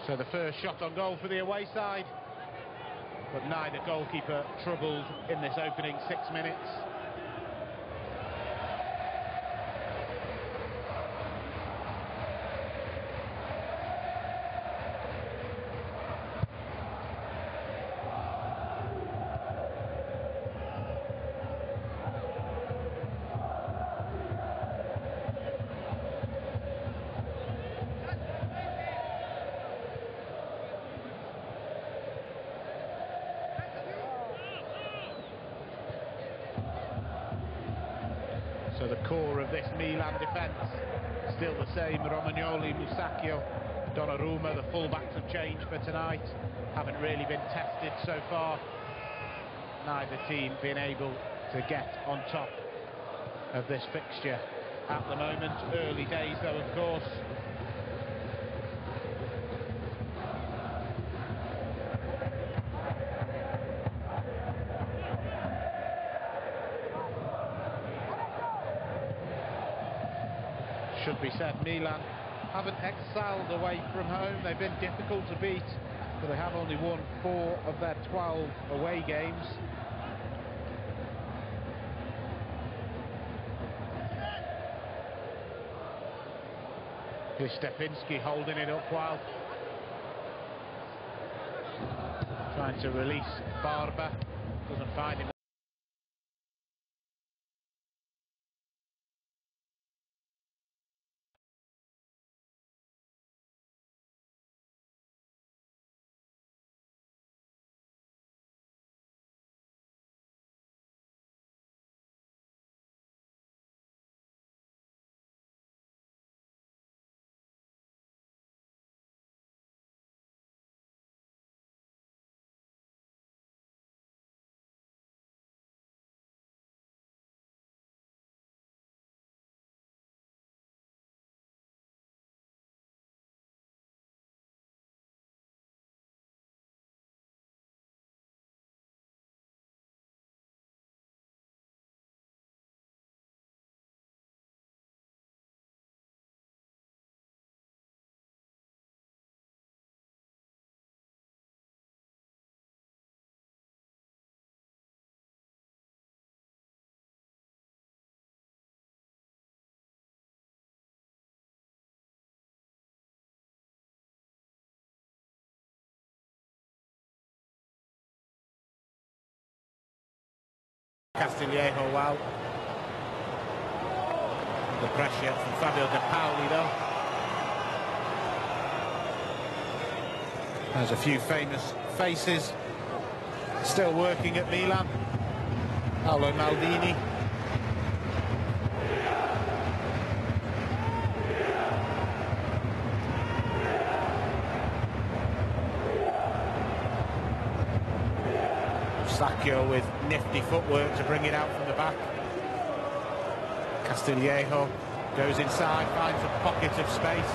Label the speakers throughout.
Speaker 1: So the first shot on goal for the away side, but neither goalkeeper troubled in this opening 6 minutes. So the core of this Milan defence, still the same: Romagnoli, Musacchio, Donnarumma. The fullbacks have changed for tonight, haven't really been tested so far. Neither team being able to get on top of this fixture at the moment. Early days though, of course. Should be said, Milan haven't excelled away from home. They've been difficult to beat, but they have only won 4 of their 12 away games. Here's Stepinski holding it up while trying to release Barber. Doesn't find him. Castillejo, wow. The pressure from Fabio De Paoli though. There's a few famous faces still working at Milan. Paolo Maldini. Sacchio with nifty footwork to bring it out from the back. Castillejo goes inside, finds a pocket of space.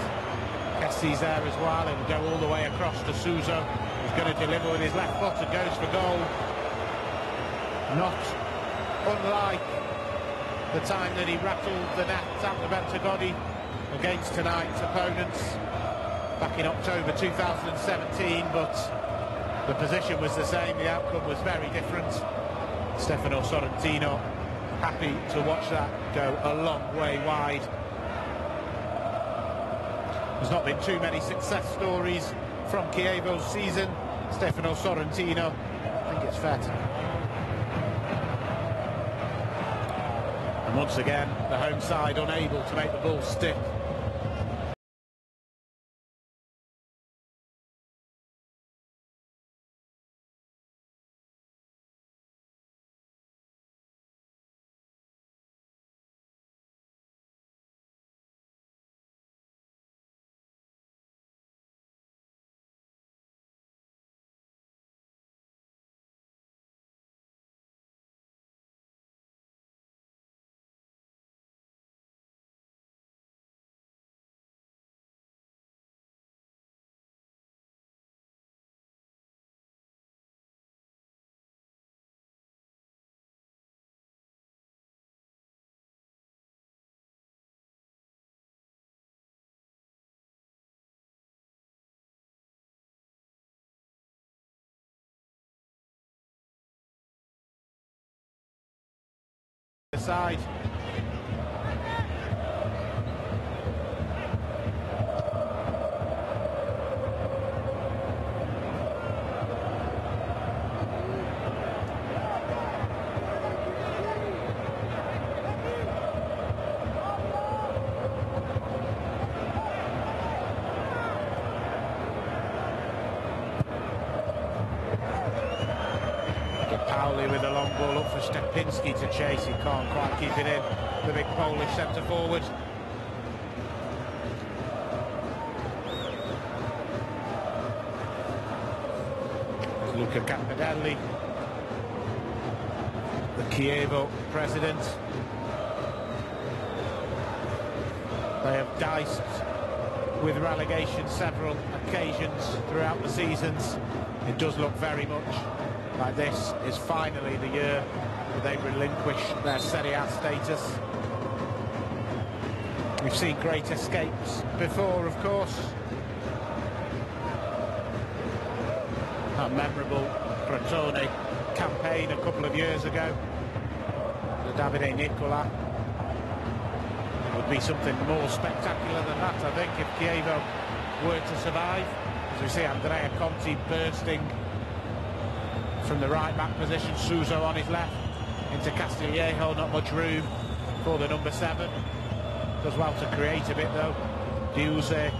Speaker 1: Kessi's there as well, and will go all the way across to Suso, who's going to deliver with his left foot and goes for goal. Not unlike the time that he rattled the net at the Bertagodi against tonight's opponents back in October 2017, but the position was the same, the outcome was very different. Stefano Sorrentino happy to watch that go a long way wide. There's not been too many success stories from Chievo's season. Stefano Sorrentino, I think it's fair to... And once again, the home side unable to make the ball stick. side. With a long ball up for Stepinski to chase, he can't quite keep it in, the big Polish centre forward. Luca Campanelli, the Chievo president. They have diced with relegation several occasions throughout the seasons. It does look very much like this is finally the year that they relinquish their Serie A status. We've seen great escapes before, of course. That memorable Crotone campaign a couple of years ago, the Davide Nicola. It would be something more spectacular than that, I think, if Chievo were to survive. As we see Andrea Conti bursting from the right-back position, Suso on his left, into Castillejo, not much room for the number 7. Does well to create a bit though. Diuse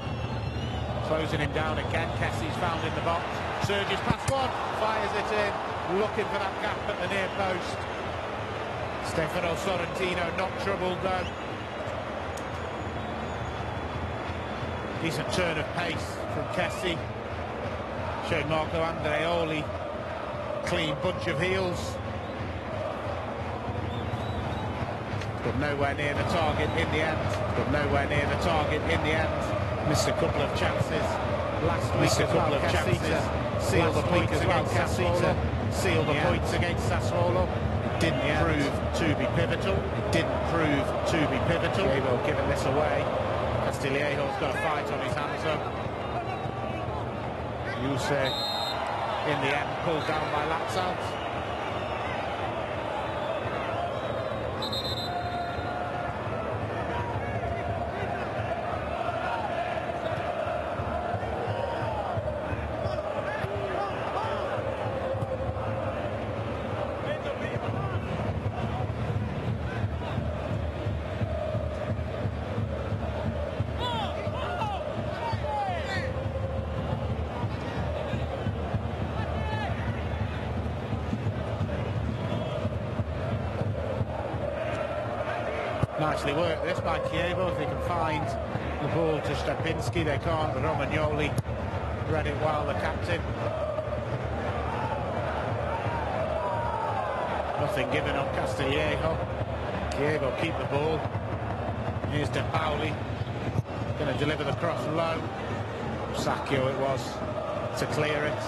Speaker 1: closing him down again, Kessie's found in the box. Surges past one, fires it in, looking for that gap at the near post. Stefano Sorrentino not troubled though. Decent turn of pace from Kessie, showing Marco Andreoli clean bunch of heels, but nowhere near the target in the end. Missed a couple of chances last week as well. Sealed the points against Sassuolo. Sealed the points against Sassuolo. It didn't prove to be pivotal. Chievo giving this away. Castillejo's got a fight on his hands though. Diuse in the end pulled down by Latzalt. Nicely worked this by Chievo. If they can find the ball to Stepinski, they can't. Romagnoli read it well, the captain. Nothing given on Castillejo. Chievo keep the ball. Here's De Pauli, going to deliver the cross low. Sacchio it was to clear it.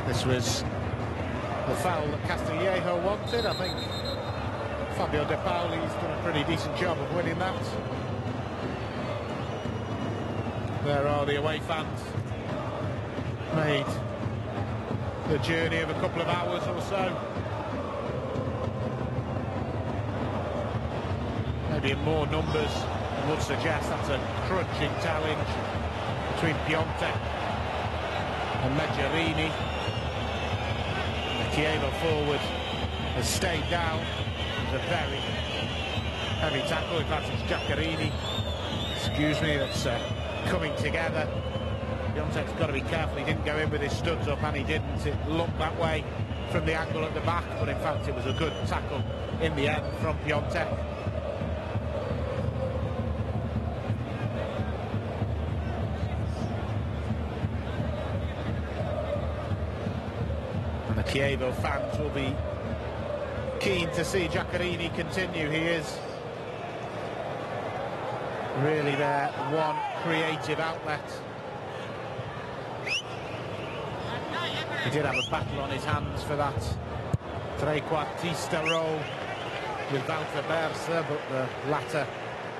Speaker 1: This was the foul that Castillejo wanted. I think Fabio De Pauli's done a pretty decent job of winning that. There are the away fans. Made the journey of a couple of hours or so. Maybe in more numbers would suggest that's a crunching challenge between Piontek and Meggiorini. Chievo forward has stayed down. It's a very heavy tackle. In fact, it's Giaccherini, excuse me, that's coming together. Piontek's got to be careful. He didn't go in with his studs up, and he didn't. It looked that way from the angle at the back, but in fact it was a good tackle in the end from Piontek. And the Chievo fans will be keen to see Giaccherini continue. He is really their one creative outlet. He did have a battle on his hands for that trequartista role with Walter Bersa, but the latter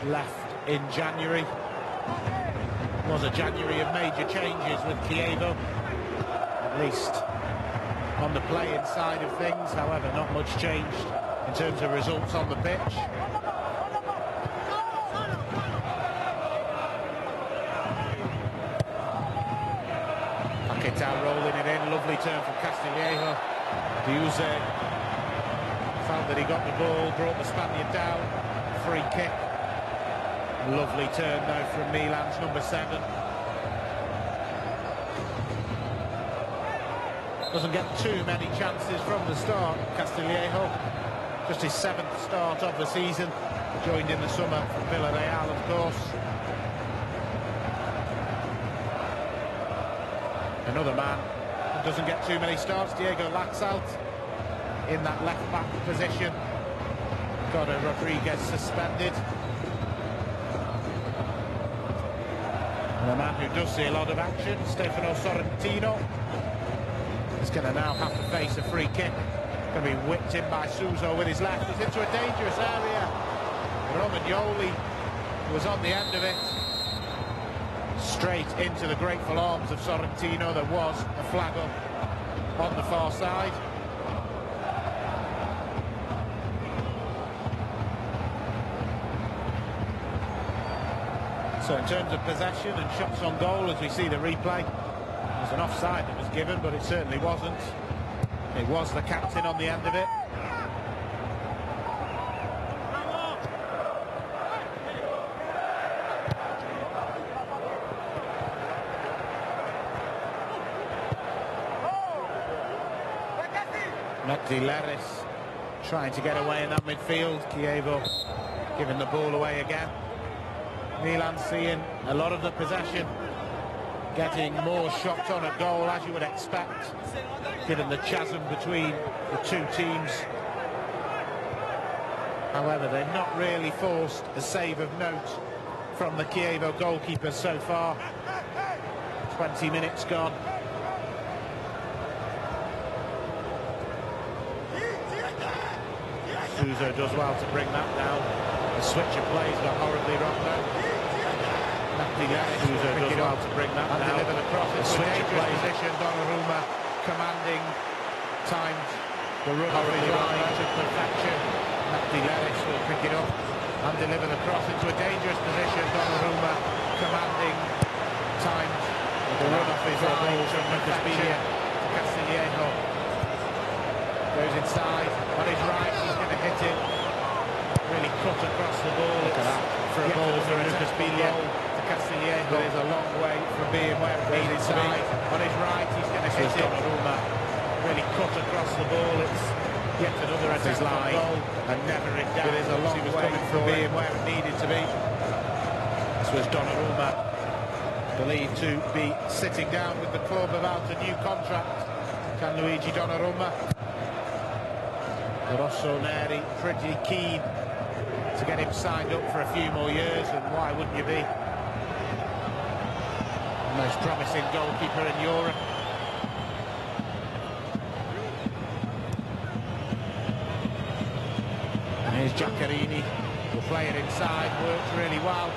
Speaker 1: left in January. It was a January of major changes with Chievo, at least on the playing side of things. However, not much changed in terms of results on the pitch. Paquetá rolling it in, lovely turn from Castillejo. Diuze found that he got the ball, brought the Spaniard down, free kick. Lovely turn though from Milan's number 7. Doesn't get too many chances from the start, Castillejo. Just his 7th start of the season. Joined in the summer from Villarreal, of course. Another man who doesn't get too many starts, Diego Laxalt, in that left-back position. Got a Rodriguez suspended. And a man who does see a lot of action, Stefano Sorrentino, is going to now have to face a free kick. Going to be whipped in by Suso with his left. He's into a dangerous area. Romagnoli was on the end of it. Straight into the grateful arms of Sorrentino. There was a flag up on the far side. So in terms of possession and shots on goal, as we see the replay, there's an offside that was given, but it certainly wasn't. It was the captain on the end of it. Terrace trying to get away in that midfield. Chievo giving the ball away again. Milan seeing a lot of the possession, getting more shots on at goal, as you would expect, given the chasm between the two teams. However, they've not really forced a save of note from the Chievo goalkeepers so far. 20 minutes gone. Suso does well to bring that down. The switch of plays got horribly wrong though. Suso does well to bring that down. Deliver the cross. The switch of plays. Position. Donnarumma commanding, timed the run off his line to perfection. Terrace will pick it up and deliver the cross into a dangerous position. Donnarumma commanding, timed the run off his line to perfection. Castillejo goes inside on his right. He's going to hit it. Really cut across the ball. Look at that for a ball for Lucas Biglia to Castillejo. But it's a long way from being where it needed to be. On his right, he's going to hit it. Donnarumma really cut across the ball. It's yet another at his line and never in doubt. But it's a long way from being where it needed to be. This was Donnarumma, believed to be sitting down with the club about a new contract. Gianluigi Donnarumma. Rossoneri pretty keen to get him signed up for a few more years, and why wouldn't you be? The most promising goalkeeper in Europe. And here's Giaccherini, will play it inside, works really well.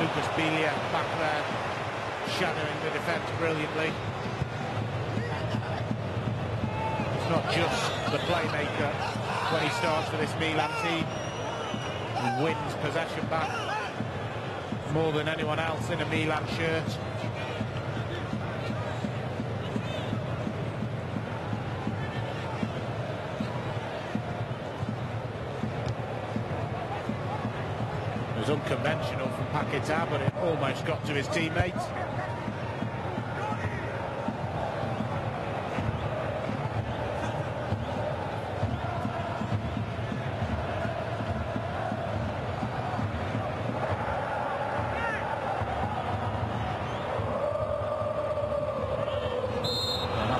Speaker 1: Lucas Biglia back there, shadowing the defence brilliantly. Not just the playmaker when he starts for this Milan team. He wins possession back more than anyone else in a Milan shirt. It was unconventional from Paquetá, but it almost got to his teammates.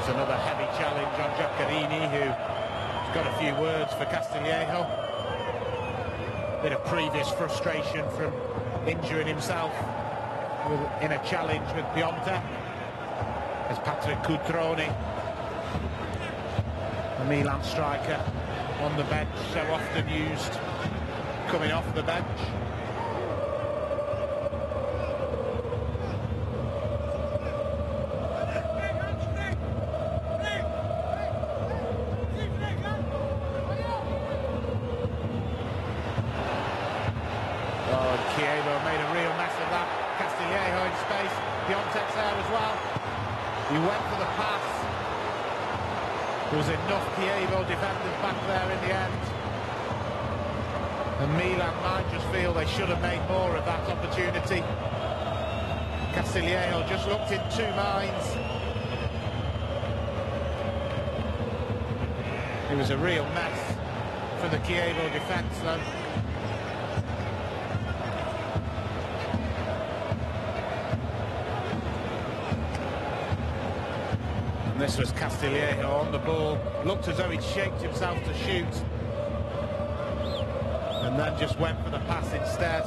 Speaker 1: Another heavy challenge on Giaccherini, who's got a few words for Castillejo. Bit of previous frustration from injuring himself in a challenge with Piontek. As Patrick Cutrone, the Milan striker, on the bench, so often used coming off the bench.
Speaker 2: Chievo made a real mess of that. Castillejo in space. Piontek's there as well. He went for the pass. There was enough Chievo defenders back there in the end. And Milan might just feel they should have made more of that opportunity. Castillejo just looked in two minds. It was a real mess for the Chievo defence though. And this was Castillejo on the ball. Looked as though he'd shaped himself to shoot. And then just went for the pass instead.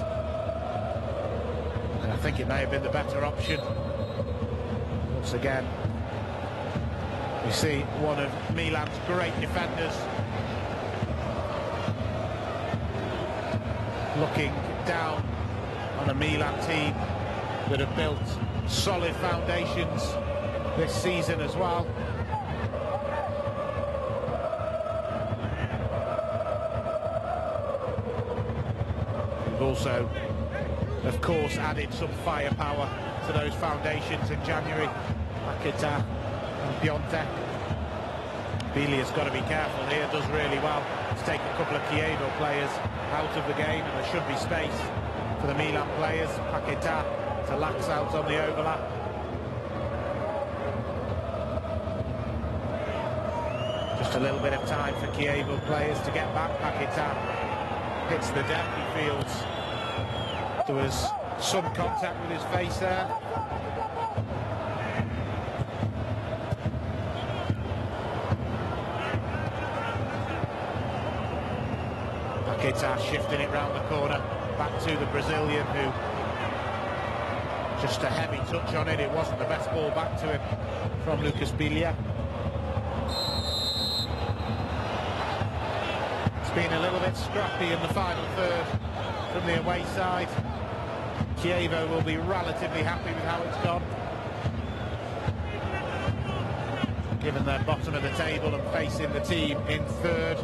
Speaker 2: And I think it may have been the better option. Once again, we see one of Milan's great defenders looking down on a Milan team that have built solid foundations this season as well. We've also, of course, added some firepower to those foundations in January. Paquetá and Piontek. Bilia's got to be careful here, does really well to take a couple of Chievo players out of the game, and there should be space for the Milan players. Paquetá to lax out on the overlap. Just a little bit of time for Chievo players to get back. Paquetá hits the deck. He feels there was some contact with his face there. Paquetá shifting it round the corner, back to the Brazilian, who just a heavy touch on it. It wasn't the best ball back to him from Lucas Bilia. It's been a little bit scrappy in the final third from the away side. Chievo will be relatively happy with how it's gone, given their bottom of the table and facing the team in third.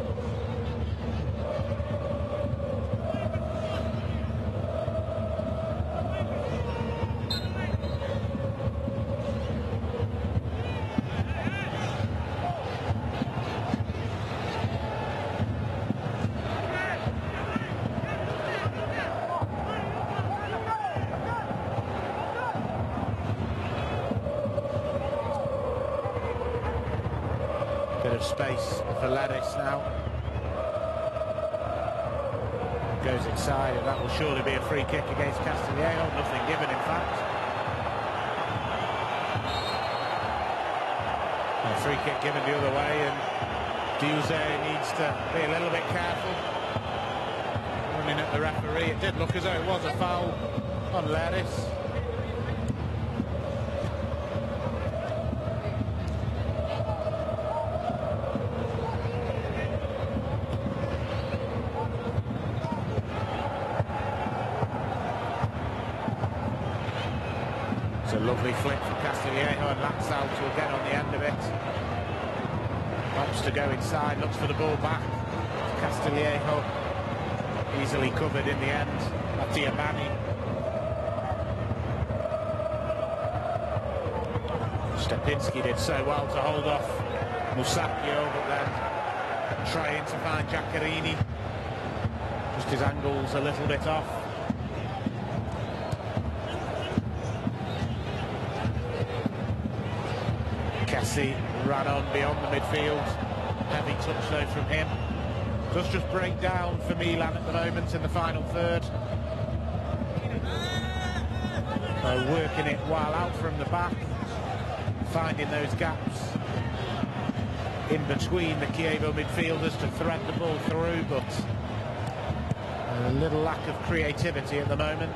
Speaker 2: Bit of space for Terrace now. Goes inside, and that will surely be a free kick against Castillejo. Nothing given, in fact. A free kick given the other way, and Duze needs to be a little bit careful. Running at the referee. It did look as though it was a foul on Terrace. A lovely flick from Castillejo, and Laxalt will get on the end of it. Wants to go inside, looks for the ball back. Castillejo easily covered in the end. Matiamani. Stepinski did so well to hold off Musacchio, but then trying to find Giaccherini. Just his angle's a little bit off. Kessie ran on beyond the midfield. Heavy touch though from him. Does just break down for Milan at the moment in the final third. Working it while out from the back, finding those gaps in between the Chievo midfielders to thread the ball through, but a little lack of creativity at the moment.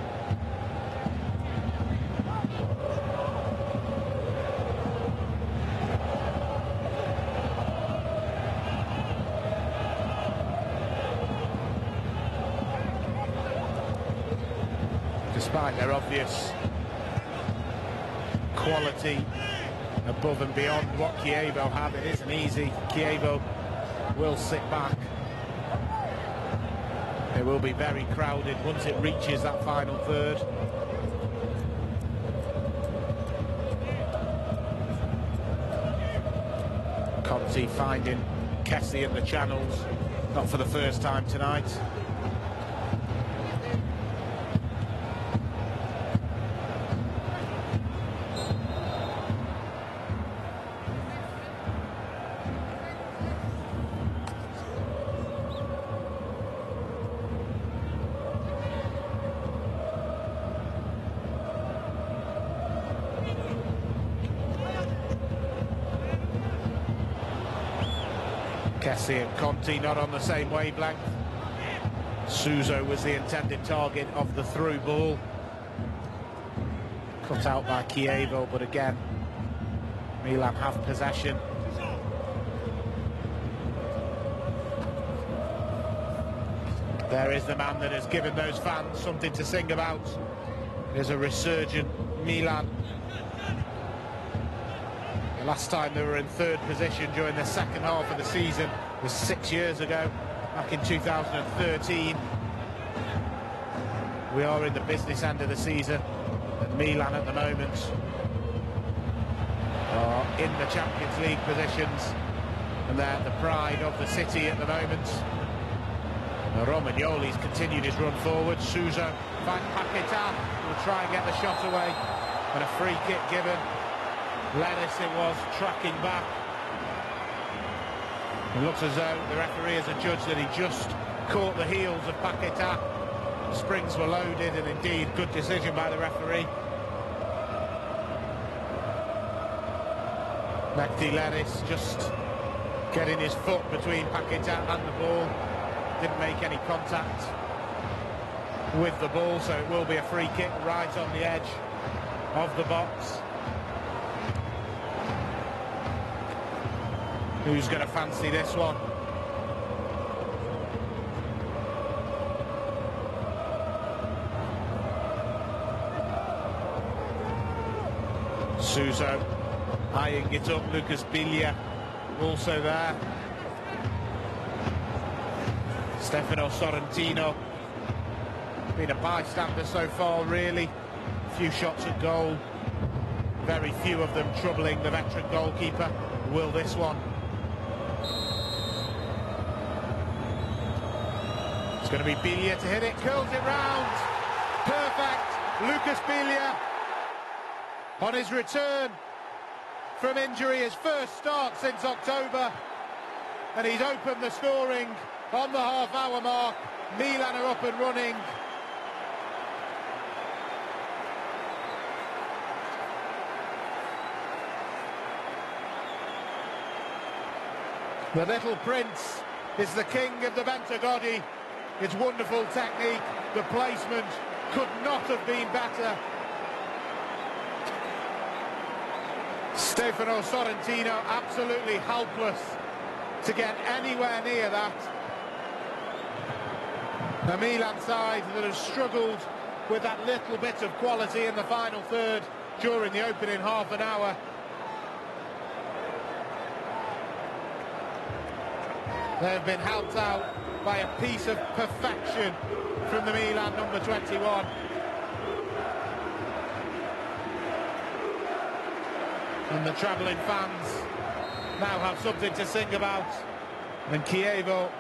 Speaker 2: despite their obvious quality above and beyond what Chievo have. It isn't easy. Chievo will sit back. It will be very crowded once it reaches that final third. Conti finding Kessie in the channels, not for the first time tonight. Kessie and Conti not on the same wavelength. Suso was the intended target of the through ball. Cut out by Chievo, but again, Milan have possession. There is the man that has given those fans something to sing about. There's a resurgent Milan. The last time they were in third position during the second half of the season was 6 years ago, back in 2013. We are in the business end of the season, and Milan at the moment are in the Champions League positions, and they're the pride of the city at the moment. Romagnoli's continued his run forward. Suso finds Paquetá, will try and get the shot away, and a free kick given. Lettuce it was, tracking back. It looks as though the referee has adjudged that he just caught the heels of Paquetá. Springs were loaded, and indeed good decision by the referee. Mehdi Lettuce just getting his foot between Paquetá and the ball. Didn't make any contact with the ball, so it will be a free kick right on the edge of the box. Who's going to fancy this one? Suso eyeing it up. Lucas Biglia also there. Stefano Sorrentino been a bystander so far, really. A few shots at goal, very few of them troubling the veteran goalkeeper. Will this one? It's going to be Biglia to hit it, curls it round. Perfect. Lucas Biglia on his return from injury, his first start since October, and he's opened the scoring on the half-hour mark. Milan are up and running. The little prince is the king of the Ventagodi. It's wonderful technique. The placement could not have been better. Stefano Sorrentino absolutely helpless to get anywhere near that. The Milan side that has struggled with that little bit of quality in the final third during the opening half an hour. They have been helped out by a piece of perfection from the Milan number 21. And the travelling fans now have something to sing about. And Chievo,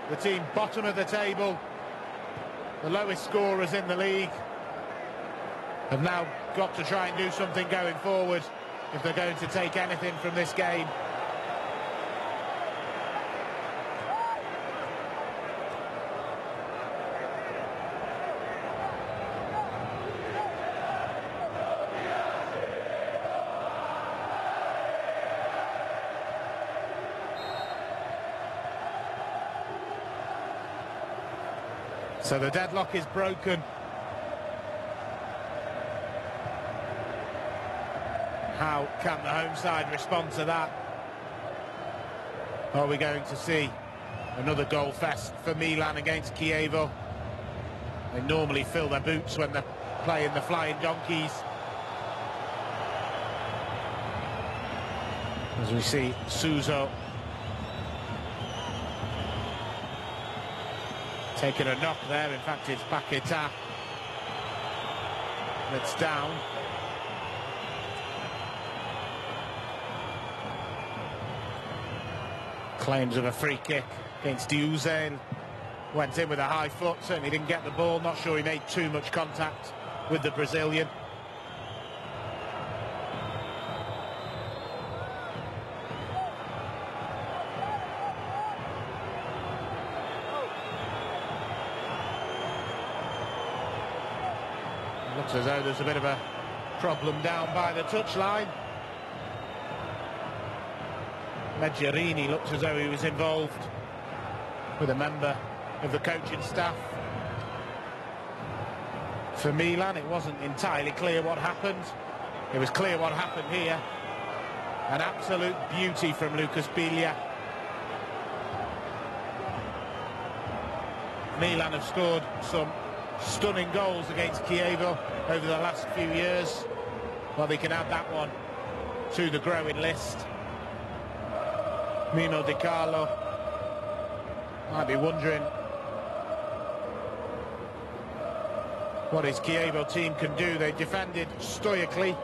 Speaker 2: the team bottom of the table, the lowest scorers in the league, have now got to try and do something going forward if they're going to take anything from this game. So the deadlock is broken. How can the home side respond to that? Are we going to see another goal fest for Milan against Chievo? They normally fill their boots when the
Speaker 1: playing the flying donkeys. As we see Suso taking a knock there. In fact, it's Paquetá that's down. Claims of a free kick against Diuzel. Went in with a high foot, certainly didn't get the ball. Not sure he made too much contact with the Brazilian. Looks as though there's a bit of a problem down by the touchline. Medjerini looks as though he was involved with a member of the coaching staff. For Milan, it wasn't entirely clear what happened. It was clear what happened here. An absolute beauty from Lucas Biglia. Milan have scored some stunning goals against Chievo over the last few years. Well, they can add that one to the growing list. Mino Di Carlo might be wondering what his Chievo team can do. They defended stoically,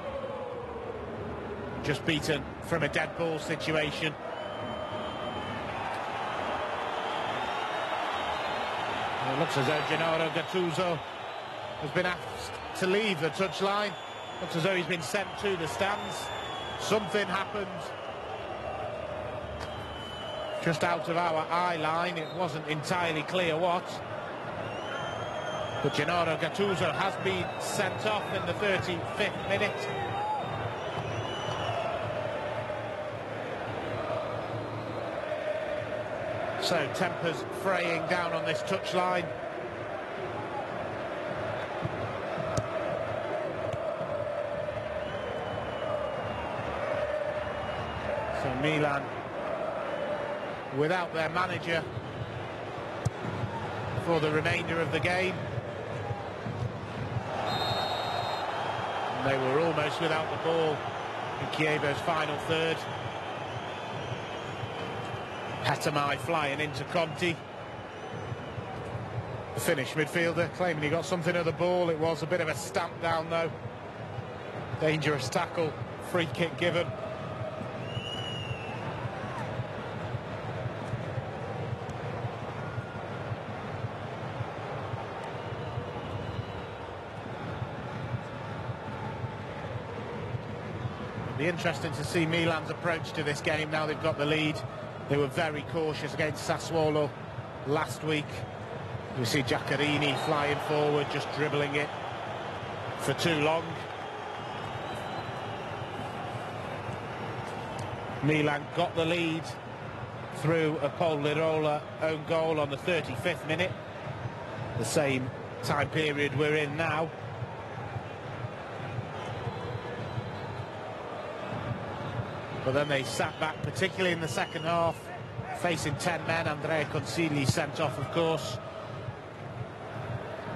Speaker 1: just beaten from a dead ball situation. It looks as though Gennaro Gattuso has been asked to leave the touchline. Looks as though he's been sent to the stands. Something happened just out of our eye line. It wasn't entirely clear what. But Gennaro Gattuso has been sent off in the 35th minute. So tempers fraying down on this touchline. So Milan without their manager for the remainder of the game. And they were almost without the ball in Chievo's final third. Hatamai flying into Conti. The Finnish midfielder claiming he got something of the ball. It was a bit of a stamp down though. Dangerous tackle, free kick given. It'll be interesting to see Milan's approach to this game now they've got the lead. They were very cautious against Sassuolo last week. You see Giaccherini flying forward, just dribbling it for too long. Milan got the lead through a Paul Lirola own goal on the 35th minute. The same time period we're in now. But then they sat back, particularly in the second half, facing 10 men. Andrea Consigli sent off, of course.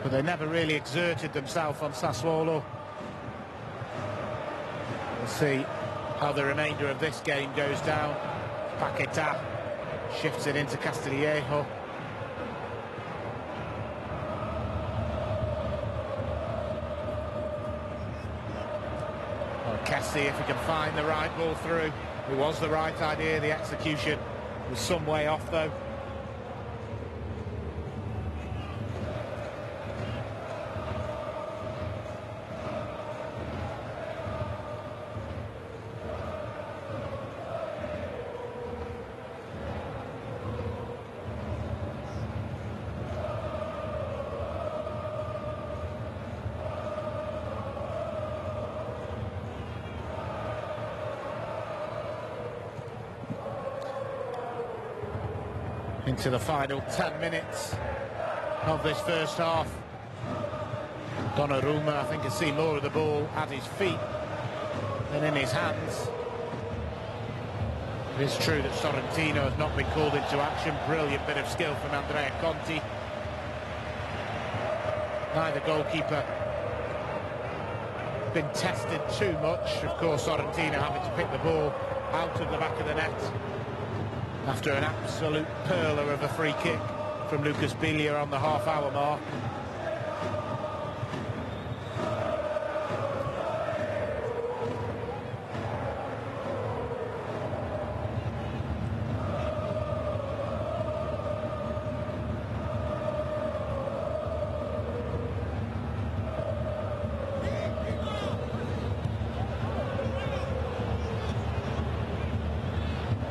Speaker 1: But they never really exerted themselves on Sassuolo. We'll see how the remainder of this game goes down. Paquetá shifts it into Castillejo. Kessie, if he can find the right ball through. It was the right idea, the execution was some way off though. Into the final 10 minutes of this first half. Donnarumma, I think, has seen more of the ball at his feet than in his hands. It is true that Sorrentino has not been called into action. Brilliant bit of skill from Andrea Conti. Neither goalkeeper
Speaker 2: been tested too much. Of course, Sorrentino having to pick the ball out of the back of the net after an absolute perler of a free kick from Lucas Biglia on the half-hour mark.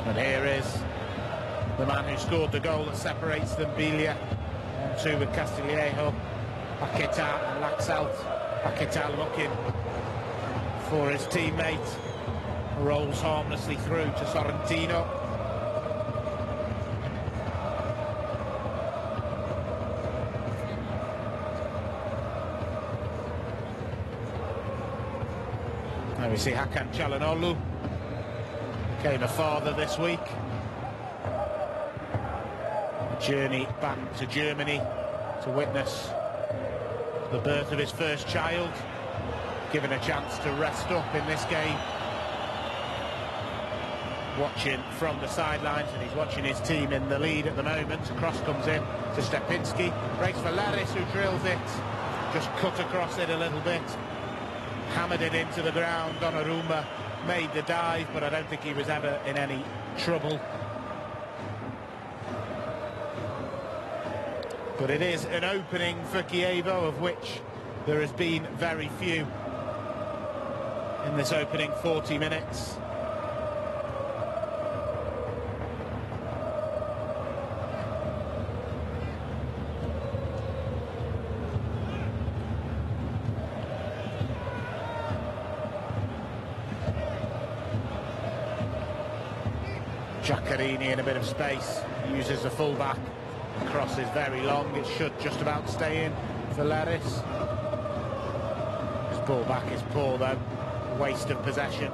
Speaker 2: And here is the man who scored the goal that separates them, Biglia. 1-2 with Castillejo. Paquetá and Laxalt. Paquetá looking for his teammate. Rolls harmlessly through to Sorrentino. Now we see Hakan Çalhanoğlu. Became a father this week. A journey back to Germany to witness the birth of his first child. Given a chance to rest up in this game. Watching from the sidelines, and he's watching his team in the lead at the moment. A cross comes in to Stepinski. Breaks for Laris, who drills it. Just cut across it a little bit. Hammered it into the ground. Donnarumma made the dive, but I don't think he was ever in any trouble. But it is an opening for Chievo, of which there has been very few in this opening 40 minutes. Giaccherini in a bit of space, uses the fullback. The cross is very long, it should just about stay in for Laris. His ball back is poor though, waste of possession.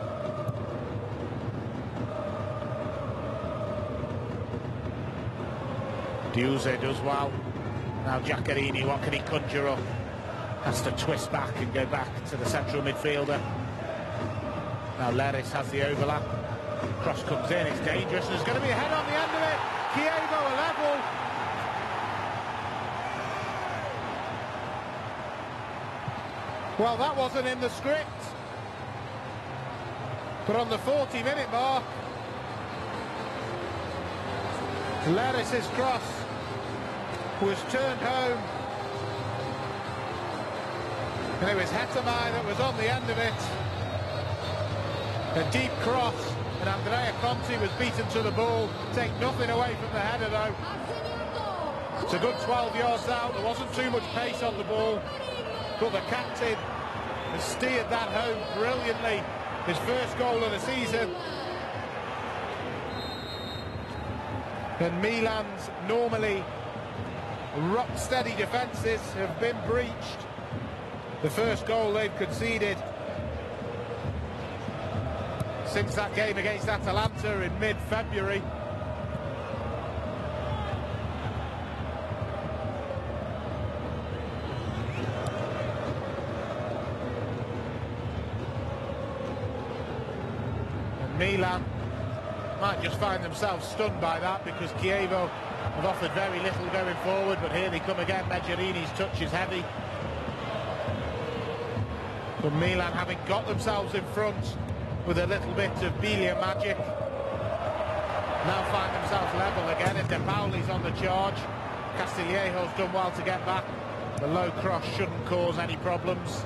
Speaker 2: Diuze does well. Now Giaccherini, what can he conjure up? Has to twist back and go back to the central midfielder. Now Laris has the overlap. Cross comes in, it's dangerous, there's going to be a head on the end of it. Chievo a level. Well, that wasn't in the script. But on the 40-minute mark, Laris' cross was turned home. And it was Hetemai that was on the end of it. A deep cross. And Andrea Conti was beaten to the ball. Take nothing away from the header though. It's a good 12 yards out. There wasn't too much pace on the ball. But the captain has steered that home brilliantly. His first goal of the season. And Milan's normally rock-steady defences have been breached. The first goal they've conceded since that game against Atalanta in mid-February. And Milan might just find themselves stunned by that, because Chievo have offered very little going forward, but here they come again. Meggerini's touch is heavy. But Milan, having got themselves in front with a little bit of Biglia magic, now find themselves level again. If De Pauli's on the charge, Castillejo's done well to get back. The low cross shouldn't cause any problems.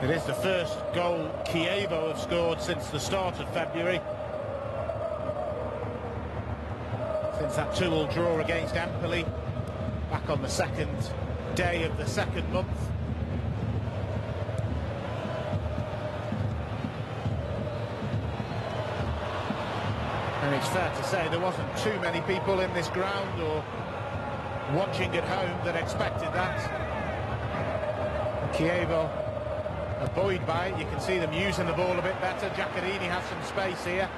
Speaker 2: It is the first goal Chievo have scored since the start of February. Since that 2-2 draw against Empoli, back on the second day of the second month. And it's fair to say there wasn't too many people in this ground or watching at home that expected that. Chievo are buoyed by it. You can see them using the ball a bit better. Giaccherini has some space here.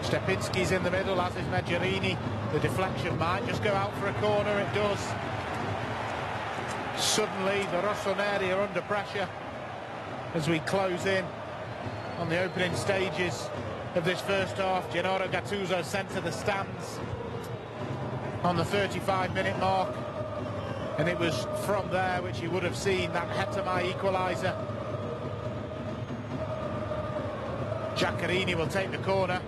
Speaker 2: Stepinski's in the middle, as is Meggiorini. The deflection might just go out for a corner. It does. Suddenly the Rossoneri are under pressure as we close in on the opening stages of this first half. Gennaro Gattuso sent to the stands on the 35-minute mark, and it was from there which you would have seen that Hetemai equaliser. Giaccherini will take the corner.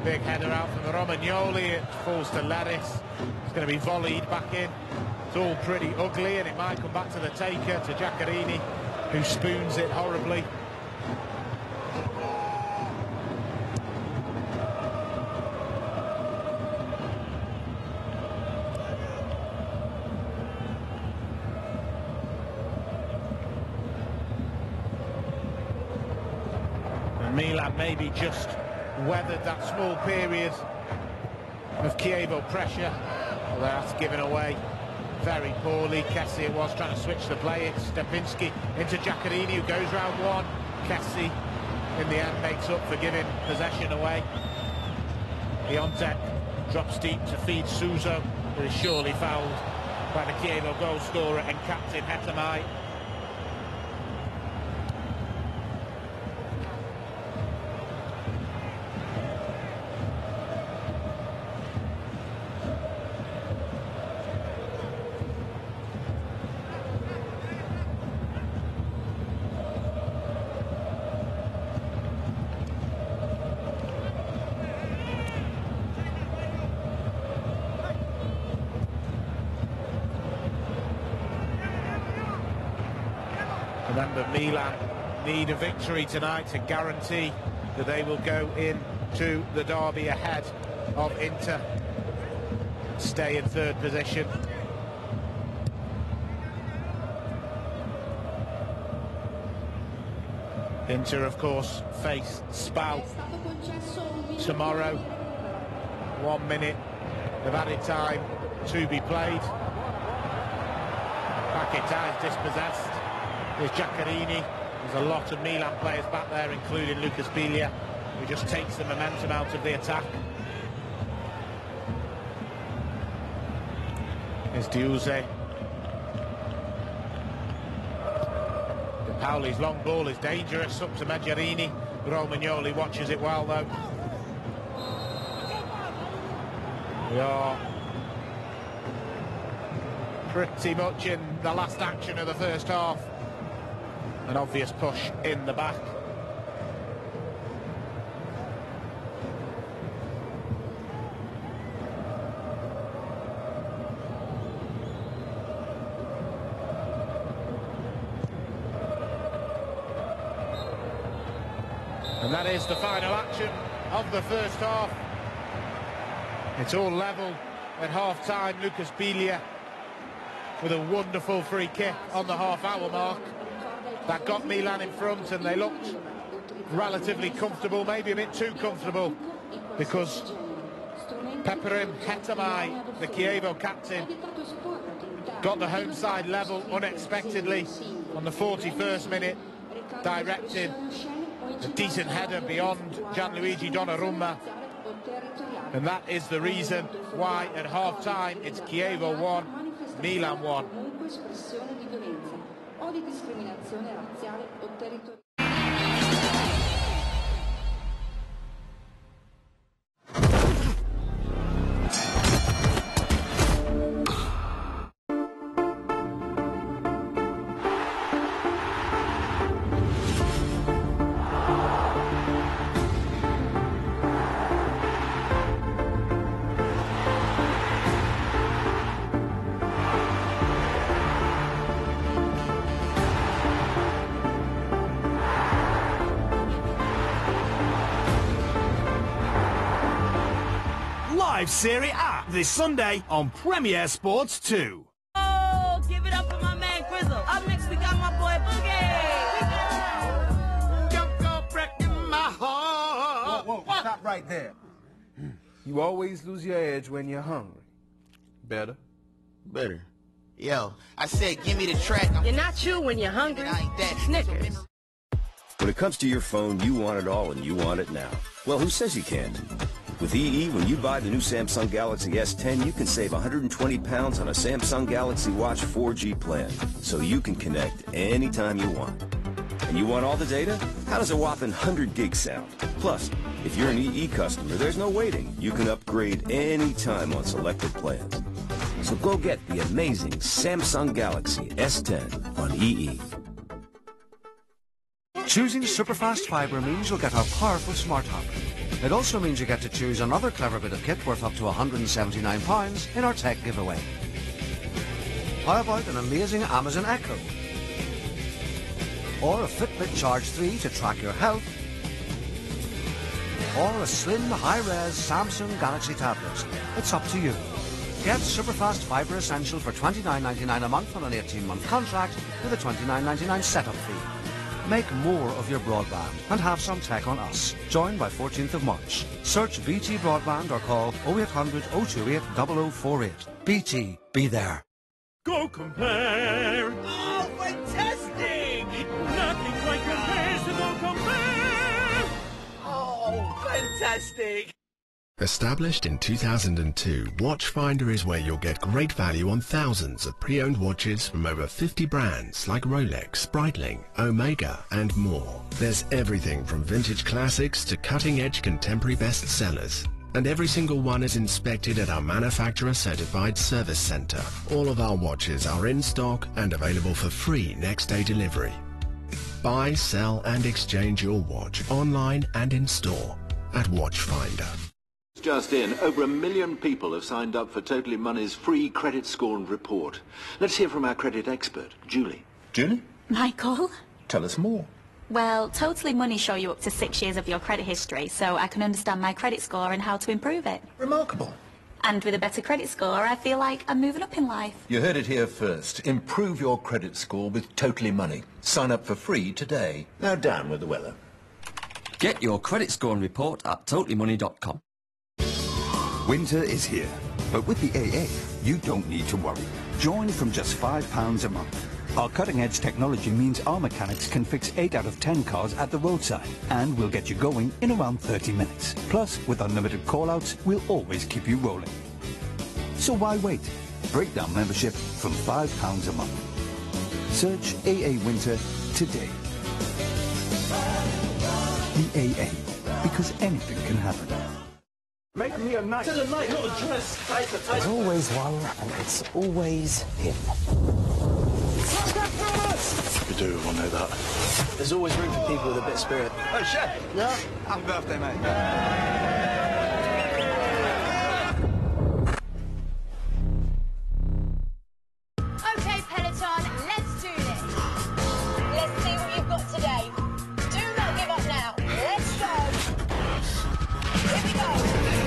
Speaker 2: Big header out from the Romagnoli. It falls to Terrace. It's going to be volleyed back in. It's all pretty ugly, and it might come back to the taker, to Giaccherini, who spoons it horribly. And Milan maybe just weathered that small period of Chievo pressure. Well, that's given away very poorly. Kessie it was trying to switch the play. It's Stepinski into Giaccherini, who goes round one. Kessie in the end makes up for giving possession away. Piontek drops deep to feed Suso, who is surely fouled by the Chievo goal scorer and captain Hetemai. Remember, Milan need a victory tonight to guarantee that they will go into the derby ahead of Inter, stay in third position. Inter, of course, face Spal tomorrow. 1 minute of added time to be played. Paquetá is dispossessed. There's Giaccherini. There's a lot of Milan players back there, including Lucas Biglia, who just takes the momentum out of the attack. There's Diuze. De Pauli's long ball is dangerous, up to Meggiorini. Romagnoli watches it well, though. We are pretty much in the last action of the first half. An obvious push in the back. And that is the final action of the first half. It's all level at half-time. Lucas Biglia with a wonderful free kick on the half-hour mark. That got Milan in front, and they looked relatively comfortable, maybe a bit too comfortable, because Peperim Hetemai, the Chievo captain, got the home side level unexpectedly on the 41st minute, directed a decent header beyond Gianluigi Donnarumma, and that is the reason why at half-time it's Chievo 1, Milan 1.
Speaker 3: Di discriminazione razziale o territoriale.
Speaker 4: Live Serie A this Sunday on Premier Sports 2.
Speaker 5: Oh, give it up for my man Grizzle. Up next we got my boy Boogie.
Speaker 6: Whoa, whoa, stop right there.
Speaker 7: You always lose your edge when you're hungry.
Speaker 6: Better.
Speaker 7: Yo, I said give me the track.
Speaker 5: You're not you when you're hungry. Snickers.
Speaker 8: When it comes to your phone, you want it all and you want it now. Well, who says you can't? With EE, when you buy the new Samsung Galaxy S10, you can save 120 pounds on a Samsung Galaxy Watch 4G plan, so you can connect anytime you want. And you want all the data? How does a whopping 100 gigs sound? Plus, if you're an EE customer, there's no waiting. You can upgrade anytime on selected plans. So go get the amazing Samsung Galaxy S10 on EE.
Speaker 9: Choosing Superfast Fibre means you'll get our powerful smart hub. It also means you get to choose another clever bit of kit worth up to £179 in our tech giveaway. How about an amazing Amazon Echo? Or a Fitbit Charge 3 to track your health? Or a slim, high-res Samsung Galaxy tablet? It's up to you. Get Superfast Fibre Essential for $29.99 a month on an 18-month contract with a $29.99 setup fee. Make more of your broadband and have some tech on us. Join by 14th of March. Search BT Broadband or call 0800 028 0048. BT, be there.
Speaker 4: Go compare!
Speaker 5: Oh, fantastic!
Speaker 4: Nothing quite compares to Go Compare!
Speaker 5: Oh, fantastic!
Speaker 10: Established in 2002, Watchfinder is where you'll get great value on thousands of pre-owned watches from over 50 brands like Rolex, Breitling, Omega and more. There's everything from vintage classics to cutting-edge contemporary bestsellers. And every single one is inspected at our manufacturer-certified service center. All of our watches are in stock and available for free next-day delivery. Buy, sell and exchange your watch online and in store at Watchfinder.
Speaker 11: Just in, over 1 million people have signed up for Totally Money's free credit score and report. Let's hear from our credit expert, Julie.
Speaker 12: Julie?
Speaker 13: Michael?
Speaker 12: Tell us more.
Speaker 13: Well, Totally Money show you up to 6 years of your credit history, so I can understand my credit score and how to improve it.
Speaker 12: Remarkable.
Speaker 13: And with a better credit score, I feel like I'm moving up in life.
Speaker 12: You heard it here first. Improve your credit score with Totally Money. Sign up for free today. Now down with the weather.
Speaker 14: Get your credit score and report at totallymoney.com.
Speaker 15: Winter is here, but with the AA, you don't need to worry. Join from just £5 a month. Our cutting-edge technology means our mechanics can fix 8 out of 10 cars at the roadside, and we'll get you going in around 30 minutes. Plus, with unlimited call-outs, we'll always keep you rolling. So why wait? Breakdown membership from £5 a month. Search AA Winter today. The AA, because anything can happen.
Speaker 6: Make me a knight.
Speaker 16: To the knight, not a dress.
Speaker 17: There's always one, and it's always him.
Speaker 18: You do want to know that.
Speaker 17: There's always room for people with a bit of spirit.
Speaker 6: Oh, chef.
Speaker 17: Yeah?
Speaker 6: Happy birthday, mate.
Speaker 19: Okay, Peloton, let's do this. Let's see what you've got today. Do not give up now. Let's go. Here we go.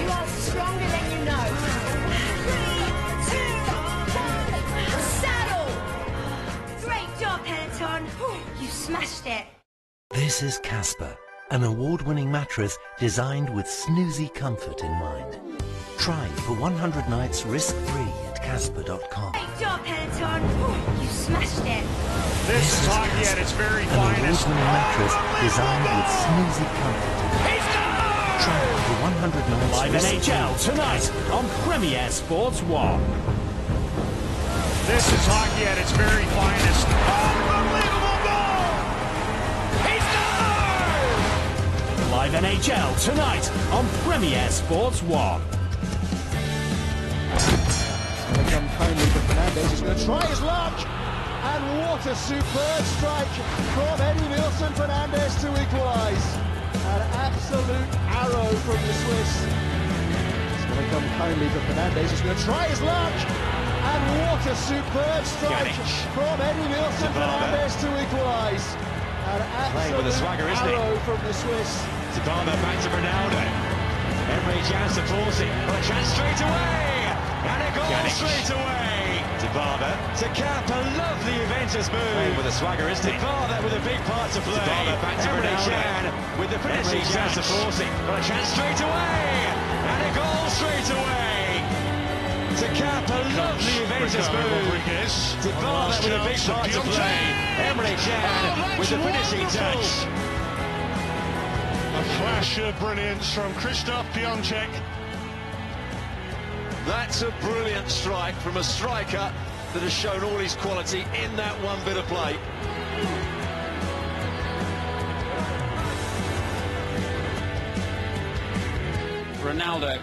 Speaker 19: You are stronger than you know. 3, 2, 1, saddle. Great job, Peloton. You smashed it.
Speaker 20: This is Casper, an award-winning mattress designed with snoozy comfort in mind. Try for 100 nights risk-free at Casper.com.
Speaker 19: Great job, Peloton. You smashed it.
Speaker 20: This is Casper,
Speaker 1: at its very
Speaker 20: an
Speaker 1: finest.
Speaker 20: award-winning mattress designed with snoozy comfort in mind. Try for 100 nights
Speaker 4: Live
Speaker 20: risk-free.
Speaker 4: NHL tonight on Premier Sports 1.
Speaker 1: This is hockey at its very finest. Unbelievable goal! He scores!
Speaker 4: Live NHL tonight on Premier Sports 1.
Speaker 2: Going to come kindly for Fernandez. He's going to try his luck. And what a superb strike from Eddie Nilsson Fernandez to equalise. An absolute arrow from the Swiss. It's going to come kindly for Fernandez. He's going to try his luck. And what a superb strike from Eddie Nilsson Fernandez to equalise. An absolute arrow from the Swiss.
Speaker 1: Tabana back to Ronaldo. Emre Can supports it. Well, a chance straight away. And a goal straight away. Tabana to cap a lovely Juventus move. Playing with a swagger, isn't he? Tabana with a big part to play. Tabana back to Ronaldo. With the finishing touch. Well, a chance straight away. And a goal straight away.
Speaker 16: to cap, a lovely Juventus move. Dybala with a big part to play. Emre Can with the finishing touch.
Speaker 21: A flash of brilliance from Krzysztof Piątek.
Speaker 16: That's a brilliant strike from a striker that has shown all his quality in that one bit of play.
Speaker 22: Ronaldo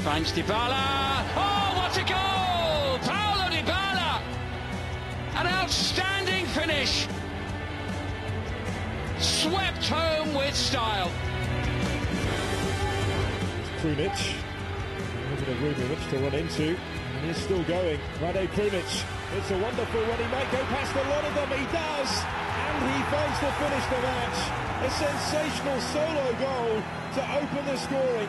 Speaker 22: finds Dybala. Oh, what a goal! Paulo Dybala! An outstanding finish. Swept home with style.
Speaker 23: Krunic, a bit of room in which to run into, and he's still going. Rade Krunic, it's a wonderful run. He might go past a lot of them. He does, and he finds to finish the match. A sensational solo goal to open the scoring.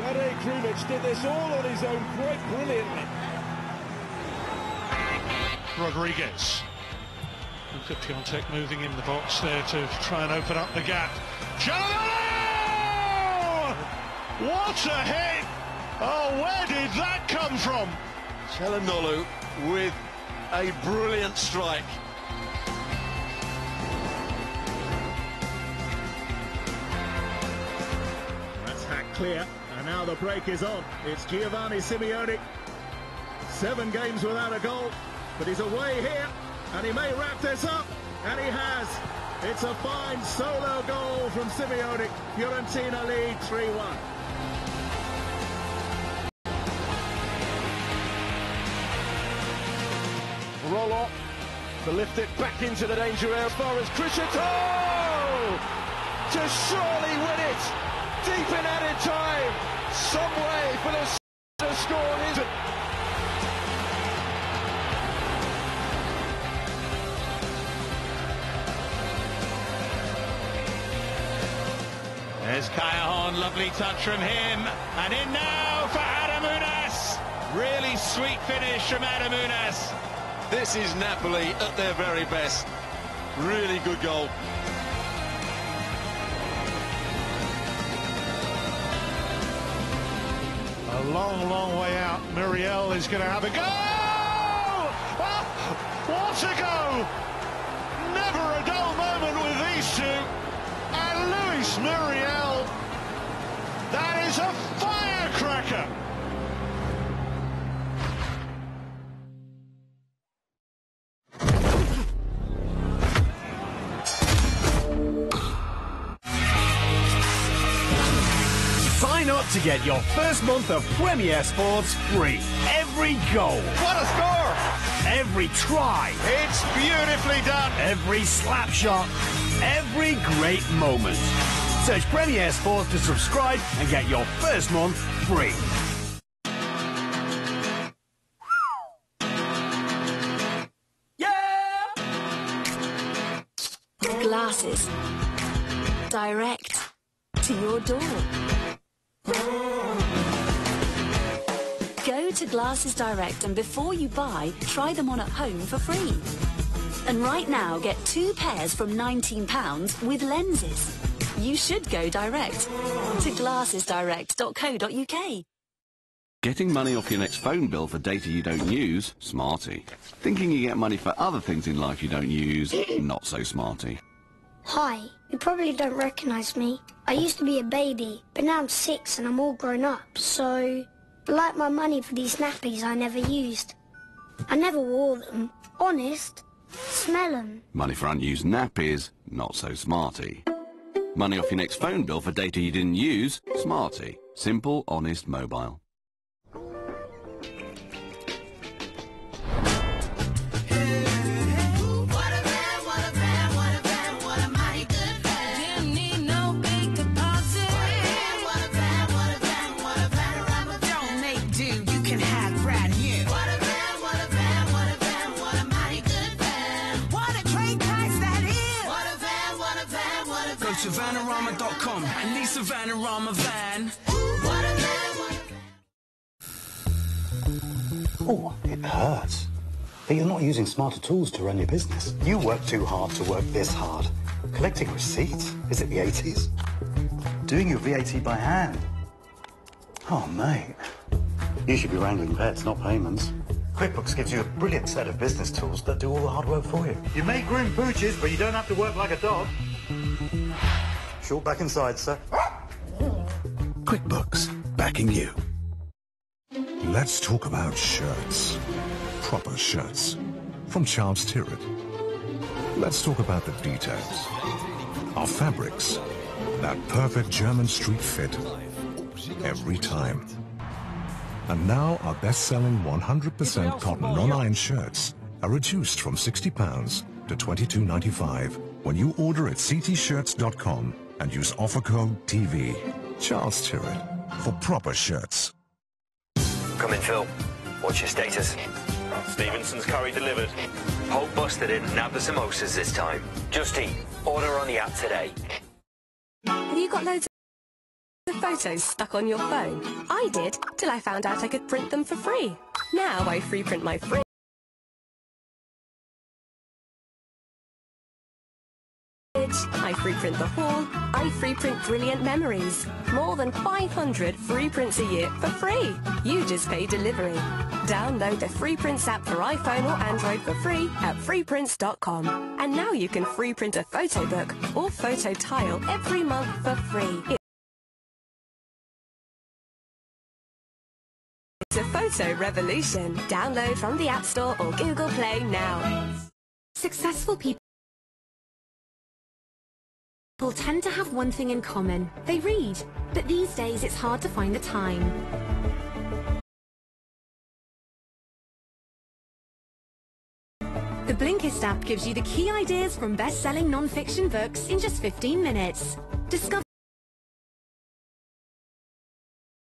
Speaker 23: Rade Krunic did this all on his own quite brilliantly.
Speaker 21: Rodriguez. Look at Piątek moving in the box there to try and open up the gap. What a hit! Oh, where did that come from?
Speaker 16: Çalhanoğlu with a brilliant strike.
Speaker 23: That's hacked clear, and now the break is on. It's Giovanni Simeone. 7 games without a goal, but he's away here, and he may wrap this up, and he has. It's a fine solo goal from Simeone. Fiorentina lead 3-1. Rollo to lift it back into the danger area as far as Crescito to surely win it deep in added time. Some way for the score is it.
Speaker 1: There's Callahan, lovely touch from him, and in now for Adamunas. Really sweet finish from Adamunas.
Speaker 16: This is Napoli at their very best. Really good goal.
Speaker 21: A long, long way out. Muriel is going to have a go! Oh, what a goal! Never a dull moment with these two. And Luis Muriel, that is a firecracker!
Speaker 4: Sign up to get your first month of Premier Sports free. Every goal.
Speaker 1: What a score!
Speaker 4: Every try.
Speaker 1: It's beautifully done.
Speaker 4: Every slap shot. Every great moment. Search Premier Sports to subscribe and get your first month free.
Speaker 24: Glasses. Direct to your door. Go to Glasses Direct and before you buy, try them on at home for free. And right now, get 2 pairs from £19 with lenses. You should go direct to glassesdirect.co.uk.
Speaker 25: Getting money off your next phone bill for data you don't use? Smarty. Thinking you get money for other things in life you don't use? Not so smarty.
Speaker 26: Hi, you probably don't recognise me. I used to be a baby, but now I'm 6 and I'm all grown up, so I like my money for these nappies I never used. I never wore them. Honest. Smell them.
Speaker 25: Money for unused nappies? Not so smarty. Money off your next phone bill for data you didn't use? Smarty. Simple, honest, mobile.
Speaker 27: To Vanarama.com and Lisa Vanarama van.
Speaker 28: Oh, it hurts. But you're not using smarter tools to run your business. You work too hard to work this hard. Collecting receipts? Is it the 80s? Doing your VAT by hand? Oh, mate. You should be wrangling pets, not payments. QuickBooks gives you a brilliant set of business tools that do all the hard work for you. You may groom pooches, but you don't have to work like a dog. Short back inside, sir.
Speaker 3: QuickBooks, backing you. Let's talk about shirts. Proper shirts. From Charles Tyrwhitt. Let's talk about the details. Our fabrics. That perfect German street fit. Every time. And now our best-selling 100% cotton non-iron shirts are reduced from £60 to £22.95 when you order at ctshirts.com and use offer code TV. Charles Tyrwhitt for proper shirts.
Speaker 5: Come in, Phil. What's your status? Stevenson's curry delivered. Whole busted it and have the samosas this time. Just eat. Order on the app today.
Speaker 7: Have you got loads of photos stuck on your phone? I did, till I found out I could print them for free. Now I free print my fridge. I free print the hall. I free print brilliant memories. More than 500 free prints a year for free. You just pay delivery. Download the Free Prints app for iPhone or Android for free at freeprints.com. And now you can free print a photo book or photo tile every month for free. It's a photo revolution. Download from the App Store or Google Play now.
Speaker 8: Successful people tend to have one thing in common. They read. But these days it's hard to find the time. The Blinkist app gives you the key ideas from best-selling non-fiction books in just 15 minutes. Discover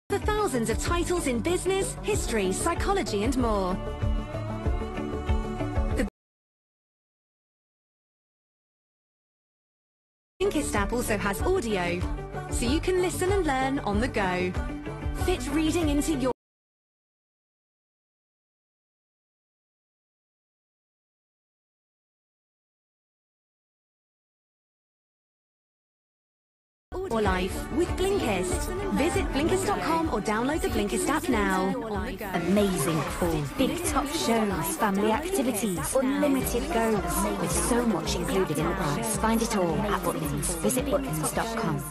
Speaker 8: the thousands of titles in business, history, psychology and more. The Blinkist app also has audio, so you can listen and learn on the go. Fit reading into your or life with Blinkist. Visit Blinkist.com or download the Blinkist app now.
Speaker 9: Amazing pool, big top shows, family activities, unlimited goes, with so much included in the price. Find it all at Butlins. Visit butlins.com.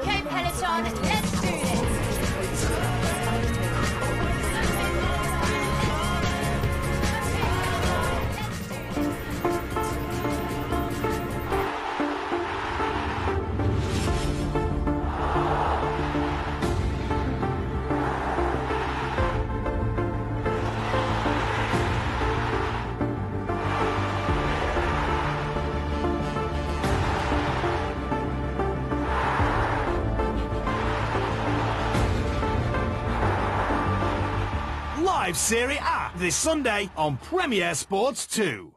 Speaker 19: Okay, Peloton, let's do this.
Speaker 4: Live Serie A this Sunday on Premier Sports 2.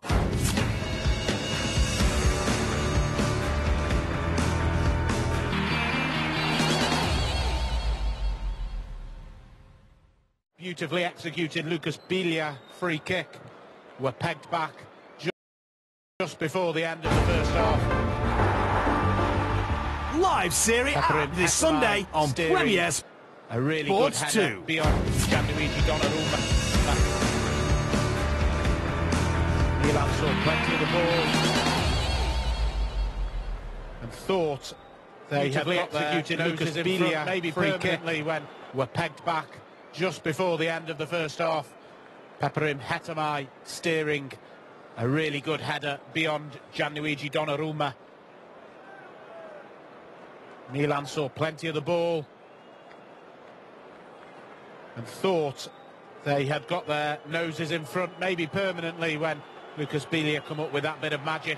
Speaker 2: Beautifully executed Lucas Biglia free kick. Were pegged back just before the end of the first half.
Speaker 4: Live Serie A this Sunday on Premier Sports 2.
Speaker 2: A really good header beyond Gianluigi Donnarumma. Milan saw plenty of the ball and thought they had executed Lucas Biglia maybe permanently when were pegged back just before the end of the first half. Peperim Hetamai steering a really good header beyond Gianluigi Donnarumma. Milan saw plenty of the ball and thought they had got their noses in front, maybe permanently, when Lucas Biglia come up with that bit of magic.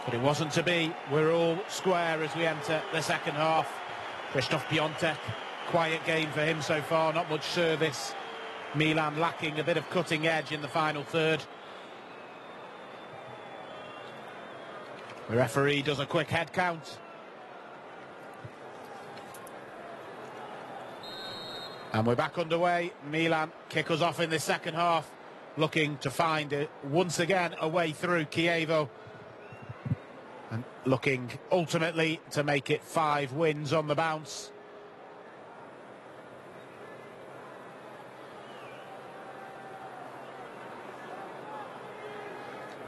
Speaker 2: But it wasn't to be. We're all square as we enter the second half. Krzysztof Piątek, quiet game for him so far, not much service. Milan lacking a bit of cutting edge in the final third. The referee does a quick head count. And we're back underway. Milan kick us off in the second half, looking to find once again a way through Chievo, and looking ultimately to make it 5 wins on the bounce.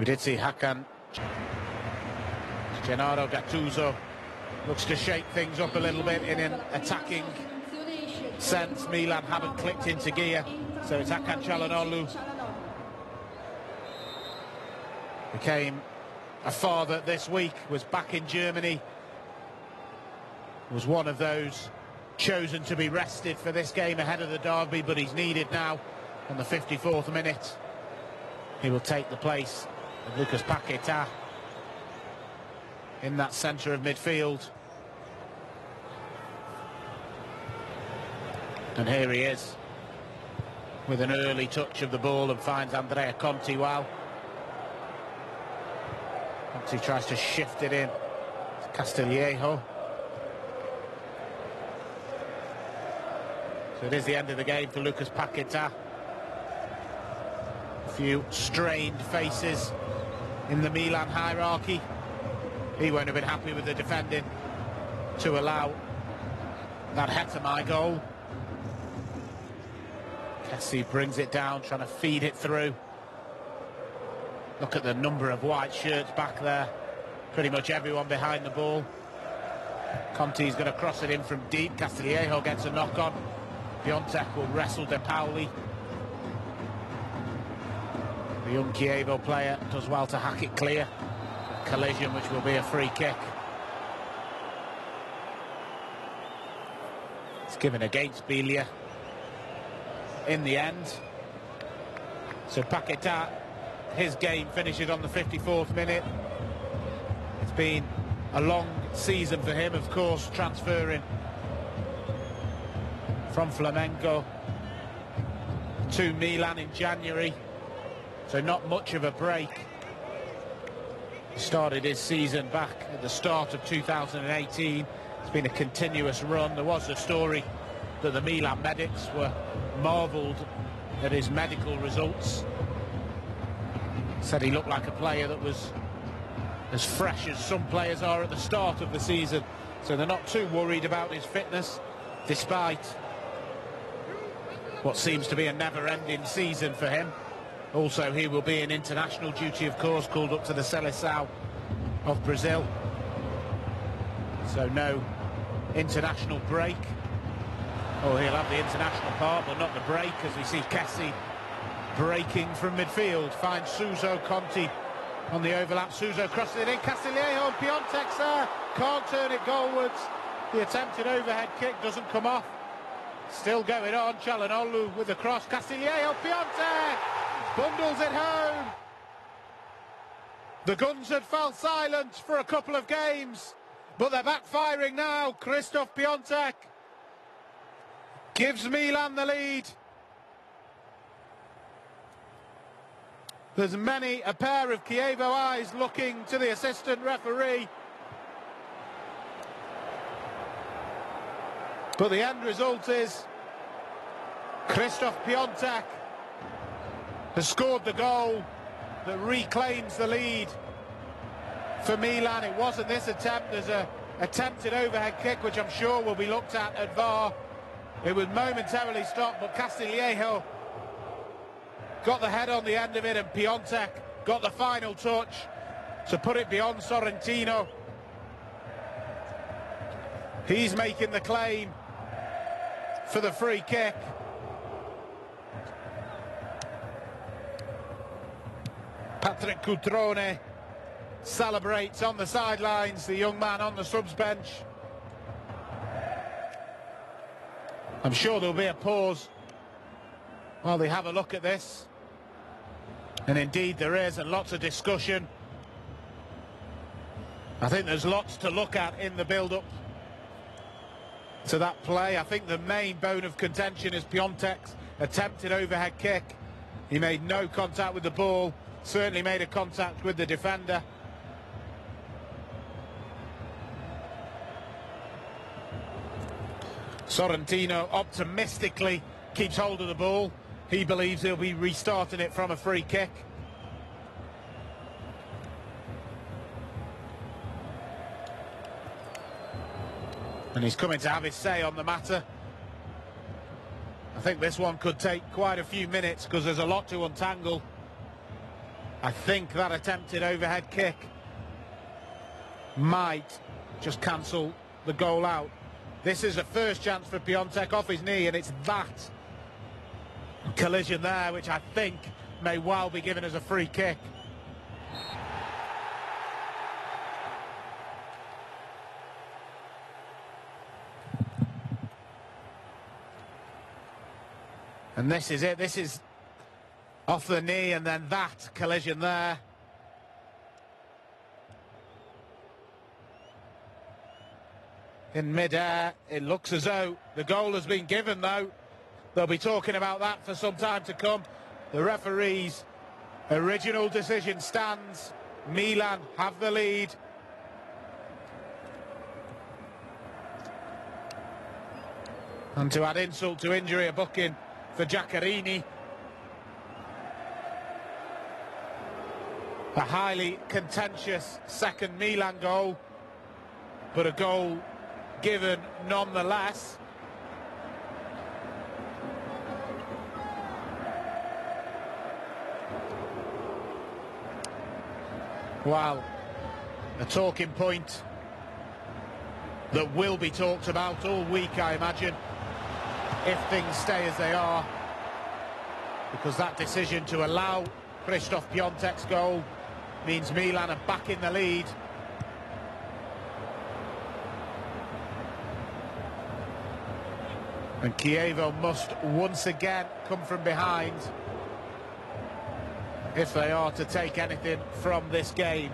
Speaker 2: We did see Hakan. Gennaro Gattuso looks to shake things up a little bit in an attacking sense. Milan haven't clicked into gear, so it's Hakan Çalhanoğlu. Became a father this week, was back in Germany, was one of those chosen to be rested for this game ahead of the derby, but he's needed now on the 54th minute. He will take the place of Lucas Paquetá in that centre of midfield. And here he is with an early touch of the ball and finds Andrea Conti well. Conti tries to shift it in to Castillejo. So it is the end of the game for Lucas Paquetá. A few strained faces in the Milan hierarchy. He won't have been happy with the defending to allow that Hetemai goal. Kessie brings it down, trying to feed it through. Look at the number of white shirts back there. Pretty much everyone behind the ball. Conti's going to cross it in from deep. Castillejo gets a knock on. Piontek will wrestle De Pauli. The young Chievo player does well to hack it clear. A collision which will be a free kick. It's given against Biglia in the end. So Paquetá, his game finishes on the 54th minute. It's been a long season for him, of course, transferring from Flamengo to Milan in January, so not much of a break. He started his season back at the start of 2018. It's been a continuous run. There was a story that the Milan medics were marvelled at his medical results. Said he looked like a player that was as fresh as some players are at the start of the season, so they're not too worried about his fitness, despite what seems to be a never-ending season for him. Also, he will be in international duty, of course, called up to the Seleção of Brazil. So no international break. Oh, he'll have the international part, but not the break, as we see Kessie breaking from midfield. Finds Suso, Conti on the overlap. Suso crosses it in. Castillejo and Piontek's there. Can't turn it goalwards. The attempted overhead kick doesn't come off. Still going on. Çalhanoğlu with the cross. Castillejo, Piontek bundles it home. The guns had fell silent for a couple of games, but they're backfiring now. Christoph Piontek gives Milan the lead. There's many a pair of Chievo eyes looking to the assistant referee. But the end result is Christoph Piontek has scored the goal that reclaims the lead for Milan. It wasn't this attempt. There's an attempted overhead kick, which I'm sure will be looked at VAR. It was momentarily stopped, but Castillejo got the head on the end of it, and Piontek got the final touch to put it beyond Sorrentino. He's making the claim for the free kick. Patrick Cutrone celebrates on the sidelines, the young man on the subs bench. I'm sure there'll be a pause while they have a look at this. And indeed there is, and lots of discussion. I think there's lots to look at in the build-up to that play. I think the main bone of contention is Piontek's attempted overhead kick. He made no contact with the ball, certainly made a contact with the defender. Sorrentino optimistically keeps hold of the ball. He believes he'll be restarting it from a free kick. And he's coming to have his say on the matter. I think this one could take quite a few minutes because there's a lot to untangle. I think that attempted overhead kick might just cancel the goal out. This is a first chance for Piontek off his knee, and it's that collision there which I think may well be given as a free kick. And this is it. This is off the knee, and then that collision there. In mid-air, it looks as though the goal has been given, though. They'll be talking about that for some time to come. The referee's original decision stands. Milan have the lead. And to add insult to injury, a booking for Giaccherini. A highly contentious second Milan goal, but a goal given nonetheless. Well, a talking point that will be talked about all week, I imagine, if things stay as they are, because that decision to allow Krzysztof Piontek's goal means Milan are back in the lead. And Chievo must once again come from behind if they are to take anything from this game.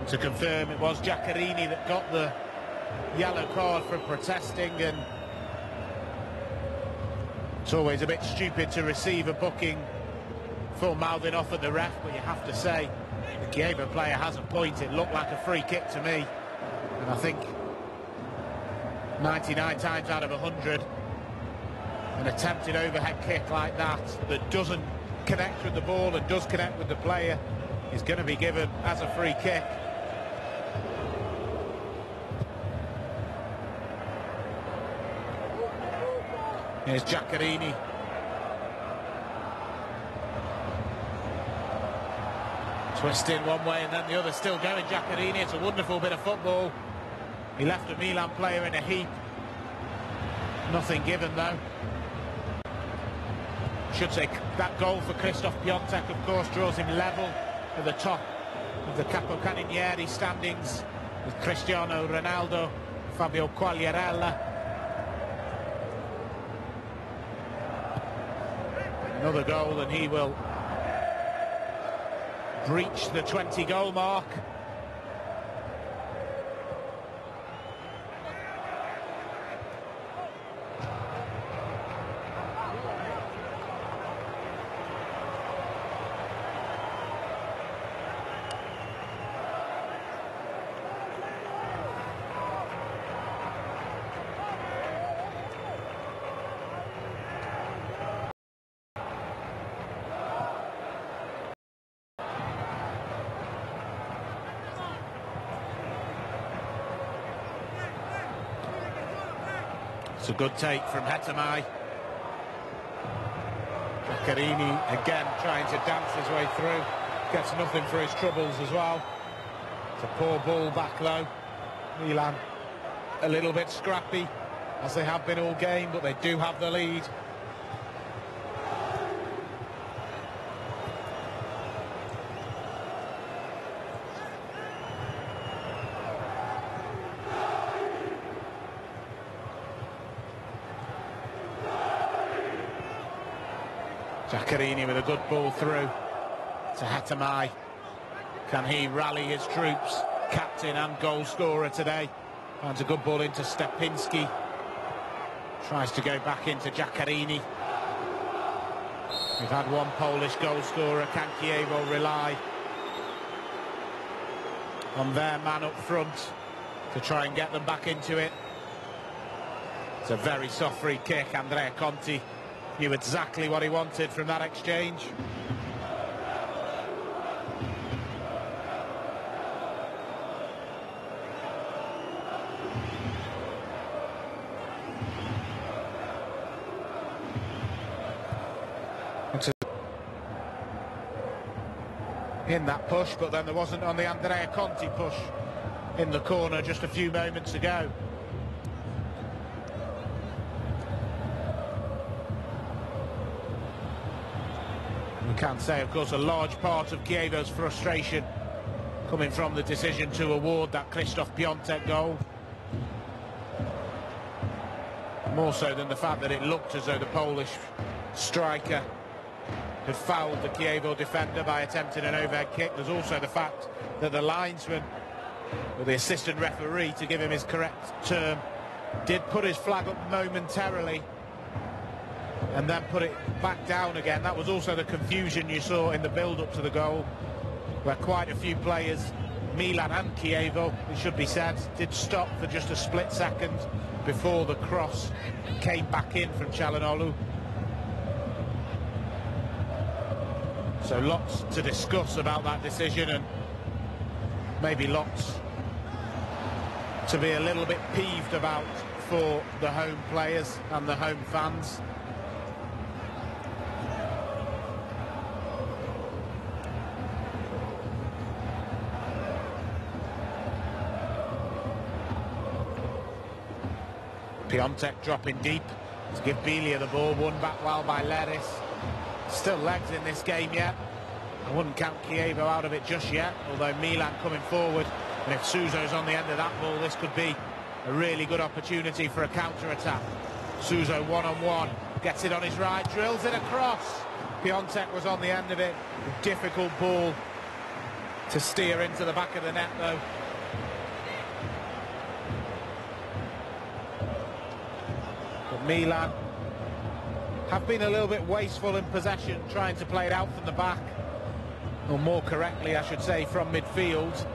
Speaker 2: To confirm, it was Giaccherini that got the yellow card for protesting, and it's always a bit stupid to receive a booking for mouthing off at the ref, but you have to say the Chievo player has a point. It looked like a free kick to me, and I think 99 times out of 100 an attempted overhead kick like that doesn't connect with the ball and does connect with the player is going to be given as a free kick. Here's Giaccherini. Twisting one way and then the other, still going Giaccherini. It's a wonderful bit of football. He left a Milan player in a heap. Nothing given though. Should say that goal for Krzysztof Piontek, of course, draws him level at the top of the Capocannonieri standings with Cristiano Ronaldo, Fabio Quagliarella. Another goal and he will breach the 20-goal mark. It's a good take from Hetemai. Giaccherini again trying to dance his way through. Gets nothing for his troubles as well. It's a poor ball back low. Milan a little bit scrappy, as they have been all game, but they do have the lead. Giaccherini with a good ball through to Hetemai. Can he rally his troops? Captain and goal scorer today. Finds a good ball into Stepinski. Tries to go back into Giaccherini. We've had one Polish goal scorer. Can Chievo rely on their man up front to try and get them back into it? It's a very soft free kick. Andrea Conti knew exactly what he wanted from that exchange. in that push, but then there wasn't on the Andrea Conti push in the corner just a few moments ago. We can say, of course, a large part of Chievo's frustration coming from the decision to award that Krzysztof Piątek goal. More so than the fact that it looked as though the Polish striker had fouled the Chievo defender by attempting an overhead kick. There's also the fact that the linesman, or the assistant referee, to give him his correct term, did put his flag up momentarily and then put it back down again. That was also the confusion you saw in the build-up to the goal, where quite a few players, Milan and Chievo, it should be said, did stop for just a split second before the cross came back in from Çalhanoğlu. So lots to discuss about that decision, and maybe lots to be a little bit peeved about for the home players and the home fans. Piątek dropping deep to give Belia the ball, won back well by Leris. Still legs in this game yet. I wouldn't count Chievo out of it just yet, although Milan coming forward, and if Suzo's on the end of that ball, this could be a really good opportunity for a counter-attack. Suzo one-on-one, gets it on his right, drills it across. Piątek was on the end of it. A difficult ball to steer into the back of the net, though. But Milan have been a little bit wasteful in possession, trying to play it out from the back, or more correctly, I should say, from midfield.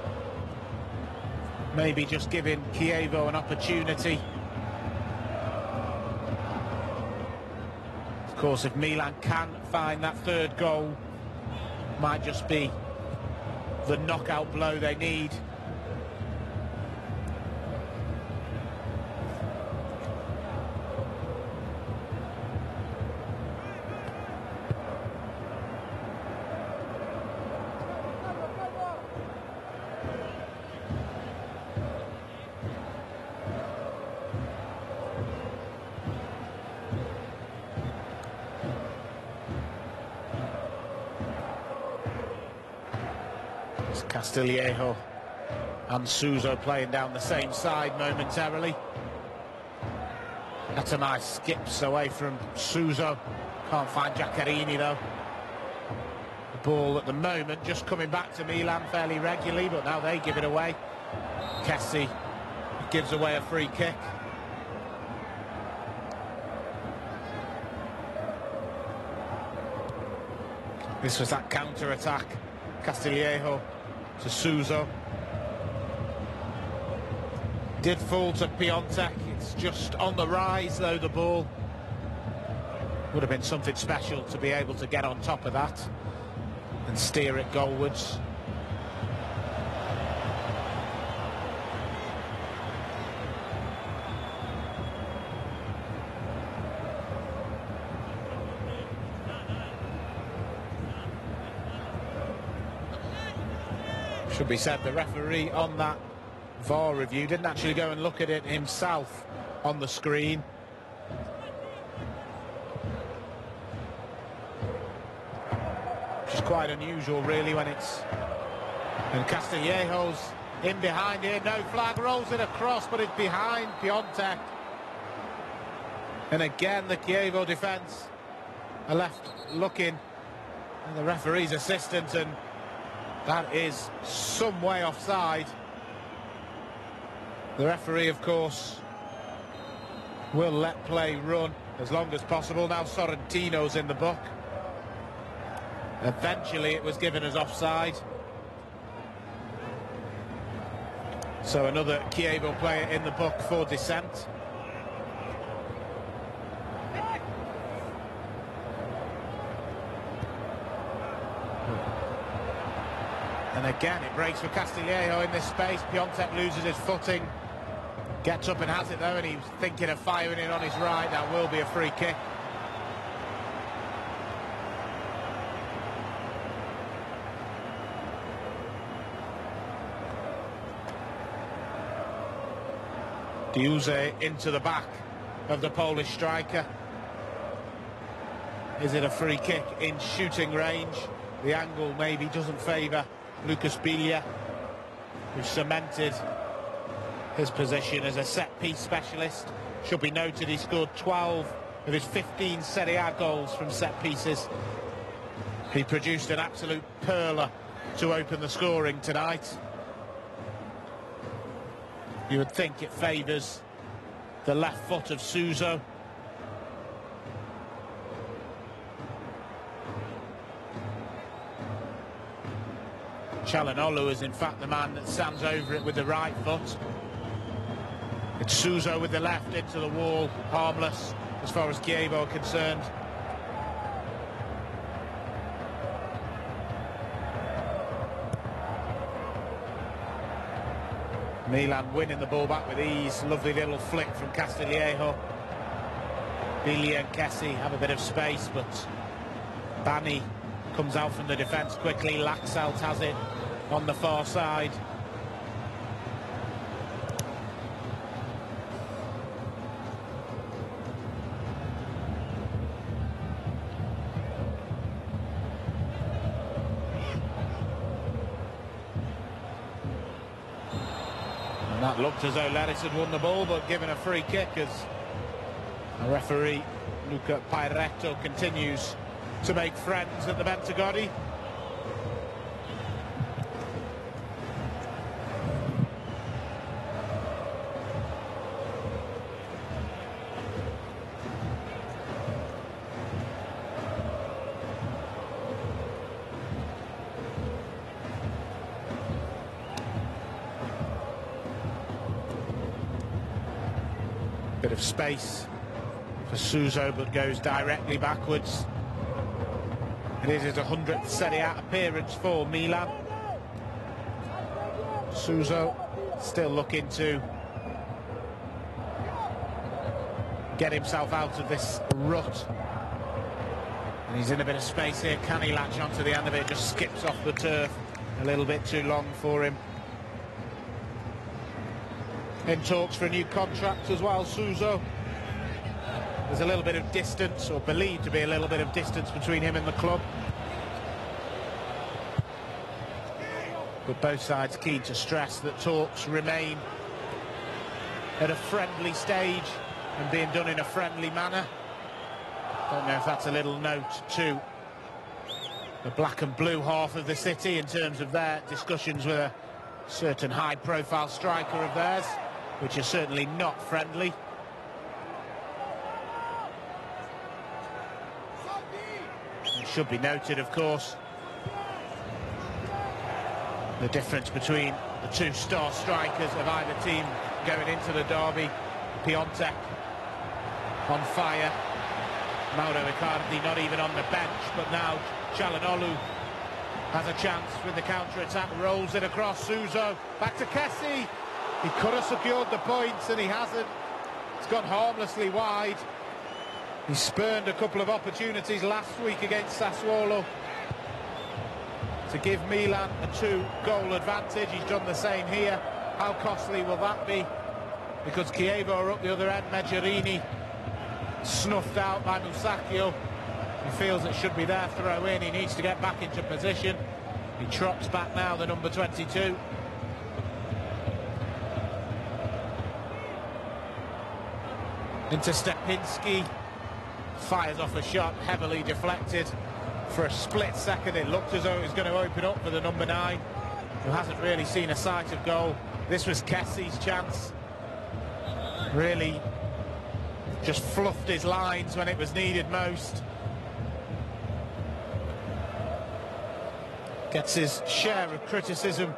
Speaker 2: Maybe just giving Chievo an opportunity. Of course, if Milan can find that third goal, might just be the knockout blow they need. Castillejo and Suzo playing down the same side momentarily. Atamai skips away from Suzo. Can't find Giaccherini though. The ball at the moment just coming back to Milan fairly regularly, but now they give it away. Kessie gives away a free kick. This was that counter-attack. Castillejo to Suzo. Did fall to Piątek. It's just on the rise though, the ball. Would have been something special to be able to get on top of that and steer it goalwards. Should be said, the referee on that VAR review didn't actually go and look at it himself on the screen. Which is quite unusual really when it's... And Castillejo's in behind here, no flag, rolls it across, but it's behind Piątek. And again the Chievo defence are left looking, and the referee's assistant, and that is some way offside. The referee, of course, will let play run as long as possible. Now Sorrentino's in the book. Eventually it was given as offside. So another Chievo player in the book for dissent. And again, it breaks for Castillejo in this space. Piątek loses his footing. Gets up and has it though, and he's thinking of firing it on his right. That will be a free kick. Diuze into the back of the Polish striker. Is it a free kick in shooting range? The angle maybe doesn't favour Lucas Biglia, who cemented his position as a set-piece specialist. Should be noted he scored 12 of his 15 Serie A goals from set-pieces. He produced an absolute perler to open the scoring tonight. You would think it favours the left foot of Suso. Calhanoglu is in fact the man that stands over it with the right foot. It's Suso with the left into the wall, harmless as far as Chievo are concerned. Milan winning the ball back with ease. Lovely little flick from Castillejo. Biglia and Kessie have a bit of space, but Bani comes out from the defence quickly. Laxalt has it on the far side. And that looked as though Laris had won the ball, but given a free kick as the referee Luca Pairetto continues to make friends at the Bentagodi. Bit of space for Suso, but goes directly backwards. It is his 100th Serie A appearance for Milan. Suso still looking to get himself out of this rut. And he's in a bit of space here. Can he latch onto the end of it? Just skips off the turf. A little bit too long for him. In talks for a new contract as well, Suso. There's a little bit of distance, or believed to be a little bit of distance, between him and the club. But both sides keen to stress that talks remain at a friendly stage and being done in a friendly manner. Don't know if that's a little note to the black and blue half of the city in terms of their discussions with a certain high-profile striker of theirs, which is certainly not friendly. It should be noted, of course, the difference between the two star strikers of either team going into the derby. Piontek on fire, Mauro Icardi not even on the bench, but now Calhanoglu has a chance with the counter-attack, rolls it across. Suso, back to Kessie. He could have secured the points and he hasn't. It's gone harmlessly wide. He spurned a couple of opportunities last week against Sassuolo to give Milan a 2-goal advantage. He's done the same here. How costly will that be? Because Chievo are up the other end. Megerini snuffed out by Musacchio. He feels it should be their throw in. He needs to get back into position. He trots back now, the number 22. Into Stepinski. Fires off a shot, heavily deflected. For a split second it looked as though it was going to open up for the number 9, who hasn't really seen a sight of goal. This was Kessie's chance. Really just fluffed his lines when it was needed most. Gets his share of criticism,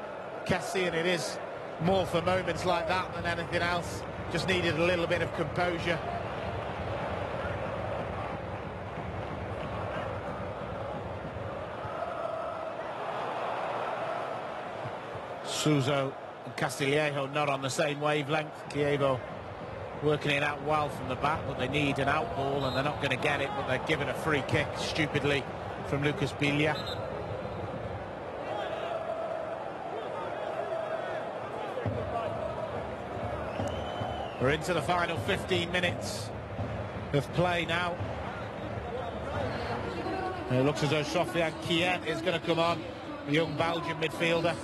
Speaker 2: Kessie, and it is more for moments like that than anything else. Just needed a little bit of composure. Suso and Castillejo not on the same wavelength. Chievo working it out well from the back, but they need an out ball and they're not going to get it, but they're given a free kick stupidly from Lucas Biglia. We're into the final 15 minutes of play now. It looks as though Sofiane Kien is going to come on, the young Belgian midfielder.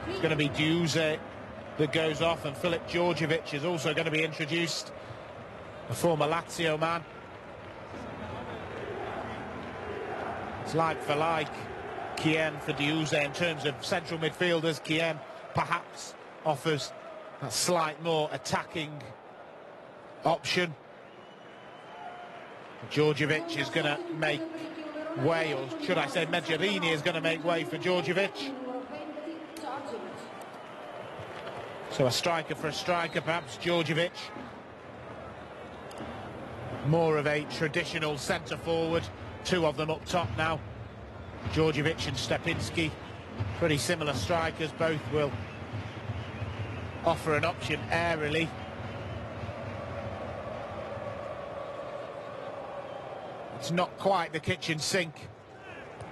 Speaker 2: It's going to be Diuze that goes off, and Filip Djordjevic is also going to be introduced, a former Lazio man. It's like for like, Kien for Diuze. In terms of central midfielders, Kien perhaps offers a slight more attacking option. Djordjevic is going to make way, or should I say Medjerini is going to make way for Djordjevic. So a striker for a striker, perhaps Djordjevic. More of a traditional centre-forward, two of them up top now. Djordjevic and Stepinski, pretty similar strikers, both will offer an option aerially. It's not quite the kitchen sink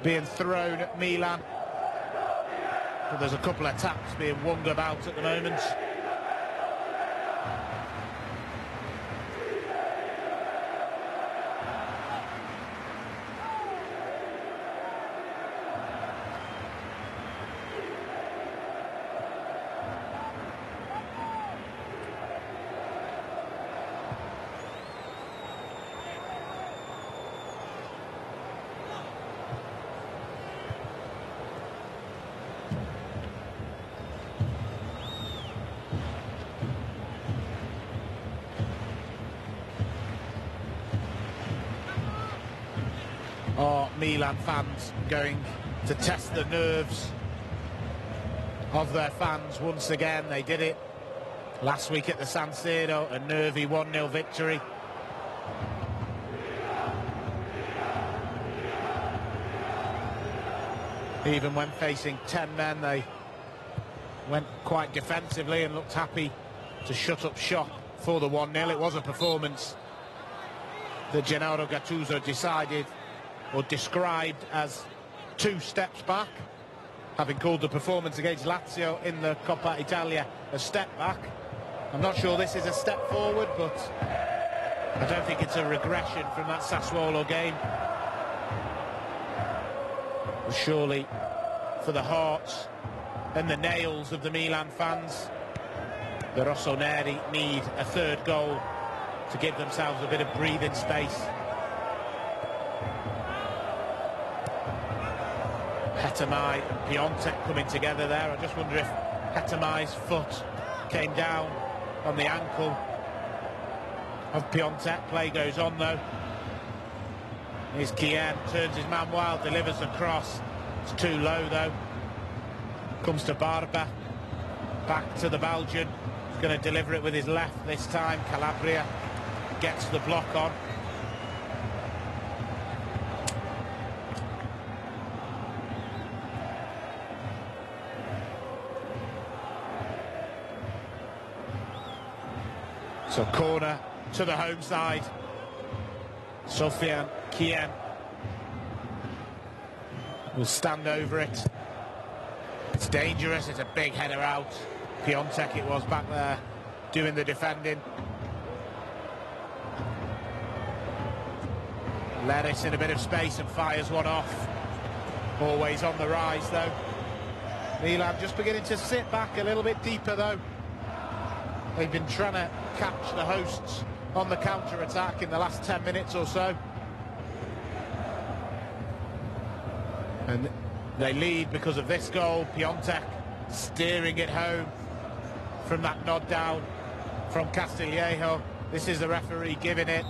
Speaker 2: being thrown at Milan, but there's a couple of taps being wung about at the moment. Are Milan fans going to test the nerves of their fans once again? They did it last week at the San Siro, a nervy 1-0 victory. Even when facing 10 men, they went quite defensively and looked happy to shut up shop for the 1-0. It was a performance that Gennaro Gattuso decided or described as 2 steps back, having called the performance against Lazio in the Coppa Italia a step back. I'm not sure this is a step forward, but I don't think it's a regression from that Sassuolo game. But surely for the hearts and the nails of the Milan fans, the Rossoneri need a 3rd goal to give themselves a bit of breathing space. Hetemai and Piontek coming together there. I just wonder if Hetemai's foot came down on the ankle of Piontek. Play goes on though. Here's Kien, turns his man wild, delivers a cross. It's too low though. Comes to Barba. Back to the Belgian. He's going to deliver it with his left this time. Calabria gets the block on. So corner to the home side. Sofiane Kien will stand over it. It's dangerous, it's a big header out. Piontek it was back there doing the defending. Lettuce in a bit of space and fires one off. Always on the rise though. Milan just beginning to sit back a little bit deeper though. They've been trying to catch the hosts on the counter-attack in the last 10 minutes or so. And they lead because of this goal. Piontek steering it home from that nod down from Castillejo. This is the referee giving it.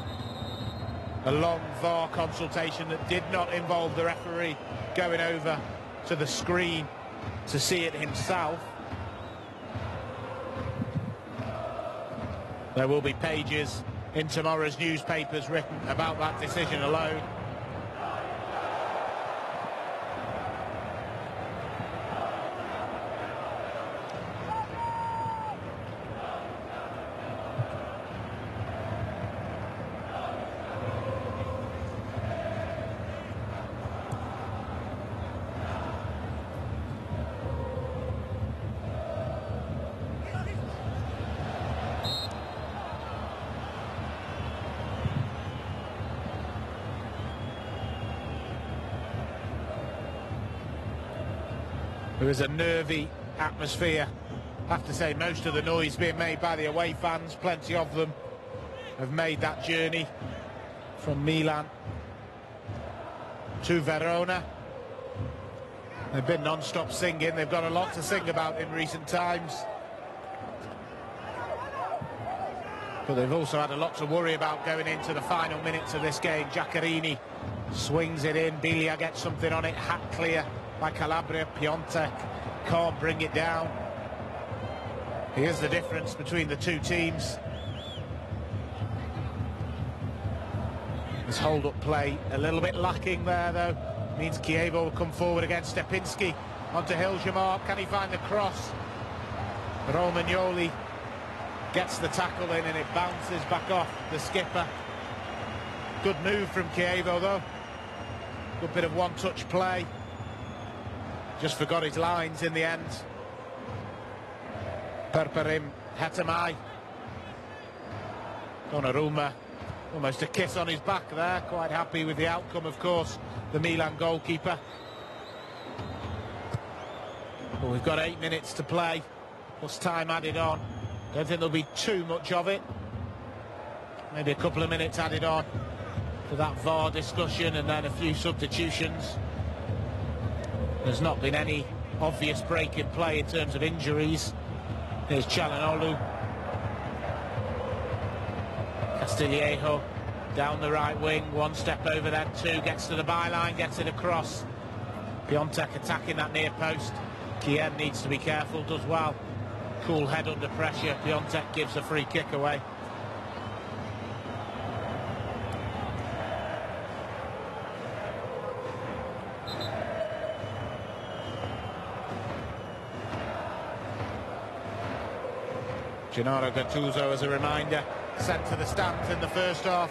Speaker 2: A long VAR consultation that did not involve the referee going over to the screen to see it himself. There will be pages in tomorrow's newspapers written about that decision alone. There is a nervy atmosphere. I have to say, most of the noise being made by the away fans. Plenty of them have made that journey from Milan to Verona. They've been non-stop singing. They've got a lot to sing about in recent times. But they've also had a lot to worry about going into the final minutes of this game. Giaccherini swings it in. Biglia gets something on it. Hat clear by Calabria. Piontek can't bring it down. Here's the difference between the two teams. This hold-up play a little bit lacking there, though. Means Chievo will come forward against Stepinski. Onto Hilgemar. Can he find the cross? Romagnoli gets the tackle in and it bounces back off the skipper. Good move from Chievo, though. Good bit of one-touch play. Just forgot his lines in the end. Perperim, Hetemai. Donnarumma, almost a kiss on his back there. Quite happy with the outcome, of course, the Milan goalkeeper. Well, we've got 8 minutes to play, plus time added on. Don't think there'll be too much of it. Maybe a couple of minutes added on for that VAR discussion and then a few substitutions. There's not been any obvious break in play in terms of injuries. Here's Çalhanoğlu. Castillejo down the right wing, one step over then two, gets to the byline, gets it across. Piontek attacking that near post. Kien needs to be careful, does well. Cool head under pressure. Piontek gives a free kick away. Gennaro Gattuso, as a reminder, sent to the stands in the first half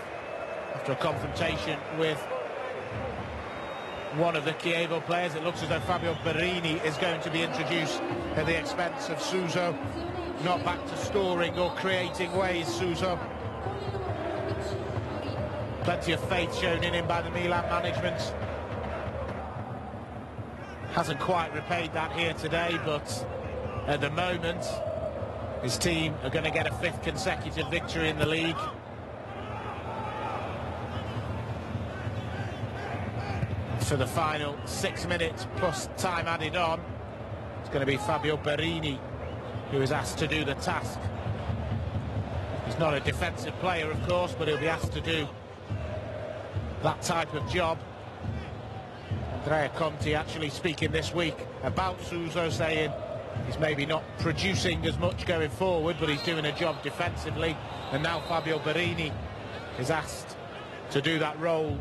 Speaker 2: after a confrontation with one of the Chievo players. It looks as though Fabio Barini is going to be introduced at the expense of Suso. Not back to scoring or creating ways, Suso. Plenty of faith shown in him by the Milan management. Hasn't quite repaid that here today, but at the moment his team are going to get a 5th consecutive victory in the league. For the final 6 minutes plus time added on, it's going to be Fabio Barini who is asked to do the task. He's not a defensive player, of course, but he'll be asked to do that type of job. Andrea Conti actually speaking this week about Suso, saying he's maybe not producing as much going forward, but he's doing a job defensively. And now Fabio Barini is asked to do that role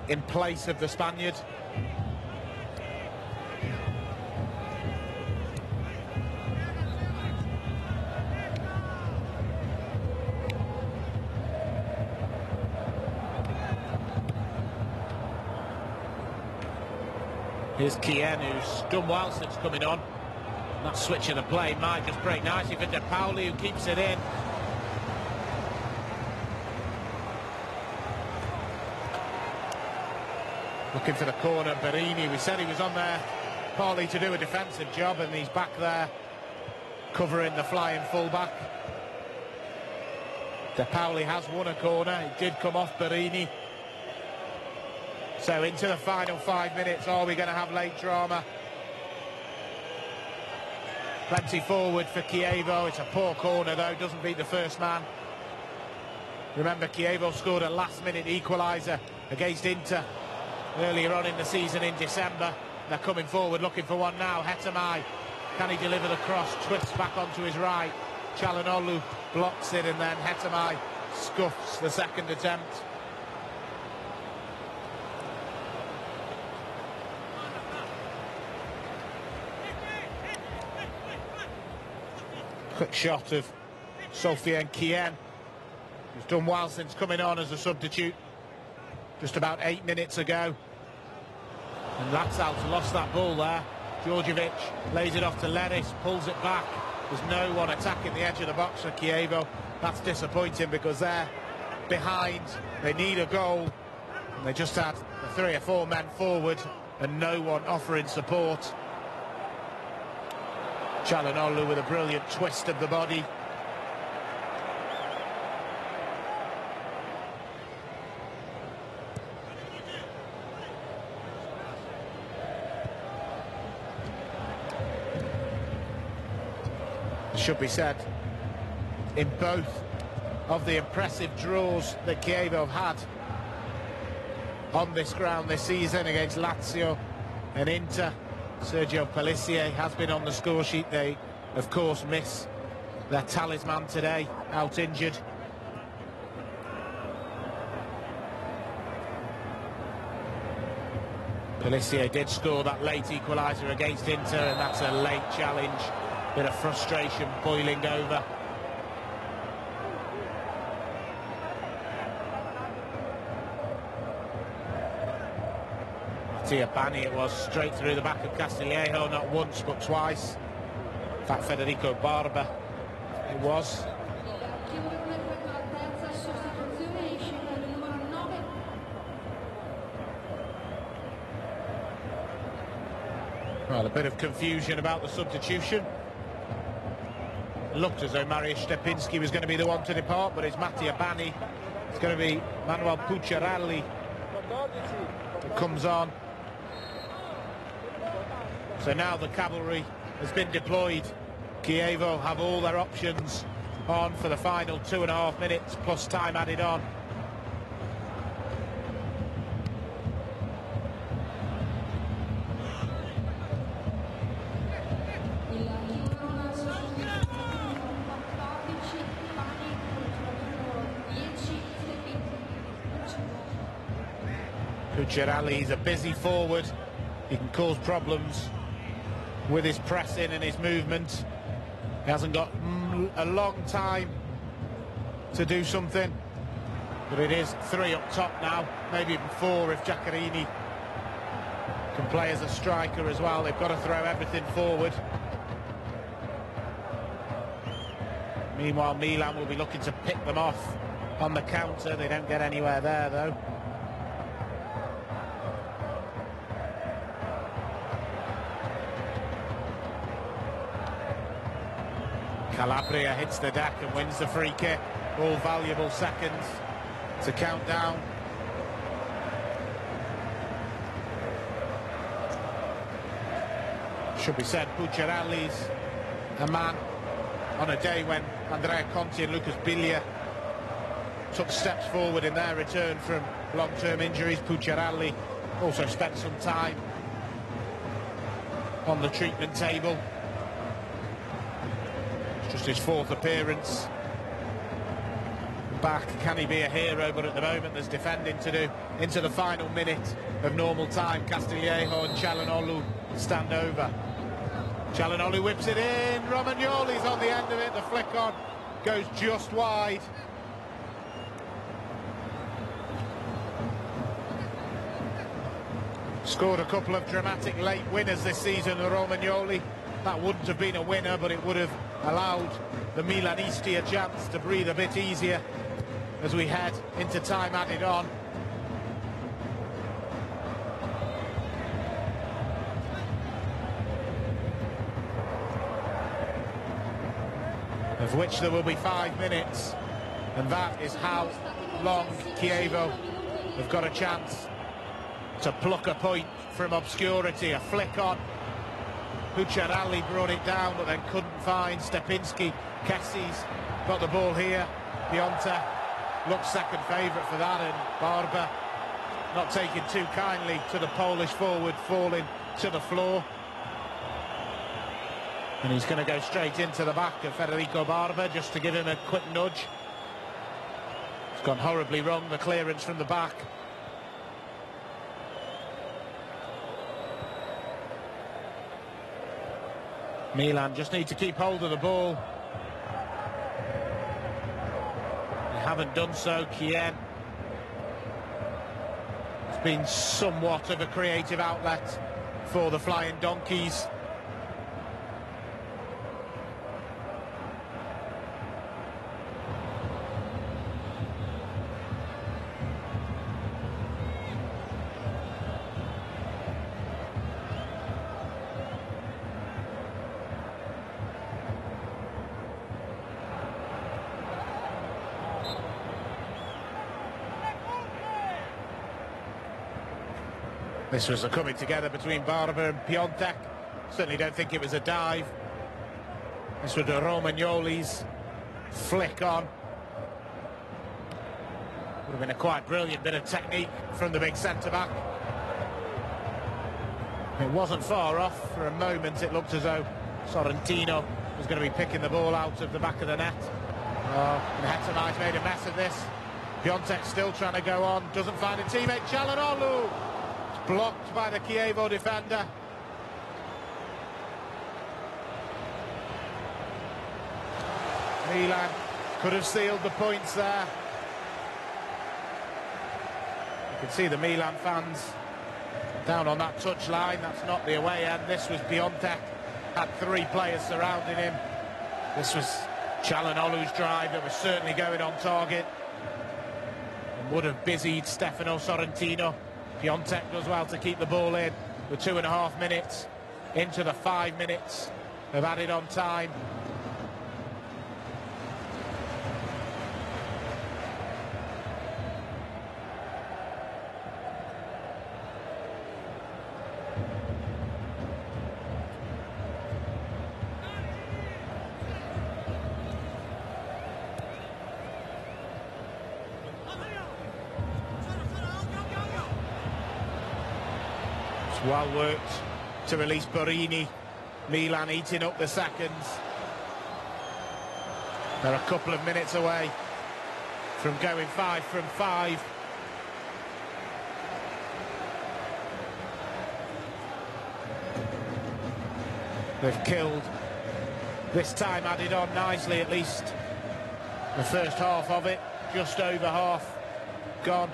Speaker 2: in place of the Spaniard. Here's Kien, who's done well since coming on. That switch of the play might just break nicely for De Pauli, who keeps it in. Looking for the corner, Barini. We said he was on there partly to do a defensive job, and he's back there covering the flying fullback. De Pauli has won a corner. It did come off Barini. So into the final 5 minutes, are we going to have late drama? Plenty forward for Chievo. It's a poor corner, though. Doesn't beat the first man. Remember, Chievo scored a last-minute equaliser against Inter earlier on in the season in December. They're coming forward, looking for one now. Hetemai, can he deliver the cross? Twists back onto his right. Çalhanoğlu blocks it, and then Hetemai scuffs the second attempt. Quick shot of Sofiane Kien, who's done well since coming on as a substitute just about 8 minutes ago. And Latzal's lost that ball there. Djordjevic lays it off to Leris, pulls it back. There's no one attacking the edge of the box for Chievo. That's disappointing because they're behind. They need a goal. And they just had 3 or 4 men forward and no one offering support. Çalhanoğlu with a brilliant twist of the body. It should be said, in both of the impressive draws that Chievo have had on this ground this season against Lazio and Inter, Sergio Pellissier has been on the score sheet. They, of course, miss their talisman today, out injured. Pellissier did score that late equaliser against Inter, and that's a late challenge. Bit of frustration boiling over. Bani, it was straight through the back of Castillejo, not once but twice. In fact, Federico Barba, it was. Well, a bit of confusion about the substitution. Looked as though Mariusz Stepinski was going to be the one to depart, but it's Mattia Bani. It's going to be Manuel Pucciarelli that comes on. So now the cavalry has been deployed. Chievo have all their options on for the final 2.5 minutes, plus time added on. Pucciarelli is a busy forward. He can cause problems with his pressing and his movement. He hasn't got a long time to do something, but it is 3 up top now, maybe even 4 if Giaccherini can play as a striker as well. They've got to throw everything forward. Meanwhile, Milan will be looking to pick them off on the counter. They don't get anywhere there though. Calabria hits the deck and wins the free kick. All valuable seconds to count down. Should be said, Pucciarelli's a man on a day when Andrea Conti and Lucas Biglia took steps forward in their return from long-term injuries. Pucciarelli also spent some time on the treatment table. Just his 4th appearance back. Can he be a hero? But at the moment there's defending to do. Into the final minute of normal time, Castillejo and Çalhanoğlu stand over. Çalhanoğlu whips it in. Romagnoli's on the end of it. The flick on goes just wide. Scored a couple of dramatic late winners this season, Romagnoli. That wouldn't have been a winner, but it would have allowed the Milanisti a chance to breathe a bit easier as we head into time added on. Of which there will be 5 minutes, and that is how long Chievo have got a chance to pluck a point from obscurity. A flick on. Pucciarelli brought it down, but then couldn't find Stepinski. Kessi's got the ball here. Piontek looks second favourite for that, and Barba not taking too kindly to the Polish forward falling to the floor. And he's going to go straight into the back of Federico Barba just to give him a quick nudge. It's gone horribly wrong, the clearance from the back. Milan just need to keep hold of the ball. They haven't done so. Kien has been somewhat of a creative outlet for the Flying Donkeys. This was a coming together between Barber and Piontek. Certainly don't think it was a dive. This was Romagnoli's flick on. Would have been a quite brilliant bit of technique from the big centre-back. It wasn't far off. For a moment it looked as though Sorrentino was going to be picking the ball out of the back of the net. And Hetemai's made a mess of this. Piontek still trying to go on, doesn't find a teammate. Çalhanoğlu! It's blocked by the Chievo defender. Milan could have sealed the points there. You can see the Milan fans down on that touchline. That's not the away end. This was Piontek. Had 3 players surrounding him. This was Çalhanoğlu's drive that was certainly going on target and would have busied Stefano Sorrentino. Piontek does well to keep the ball in with 2.5 minutes into the 5 minutes of added on time. Well worked to release Borini. Milan eating up the seconds. They're a couple of minutes away from going 5 from 5. They've killed. This time added on nicely, at least the first half of it. Just over half gone.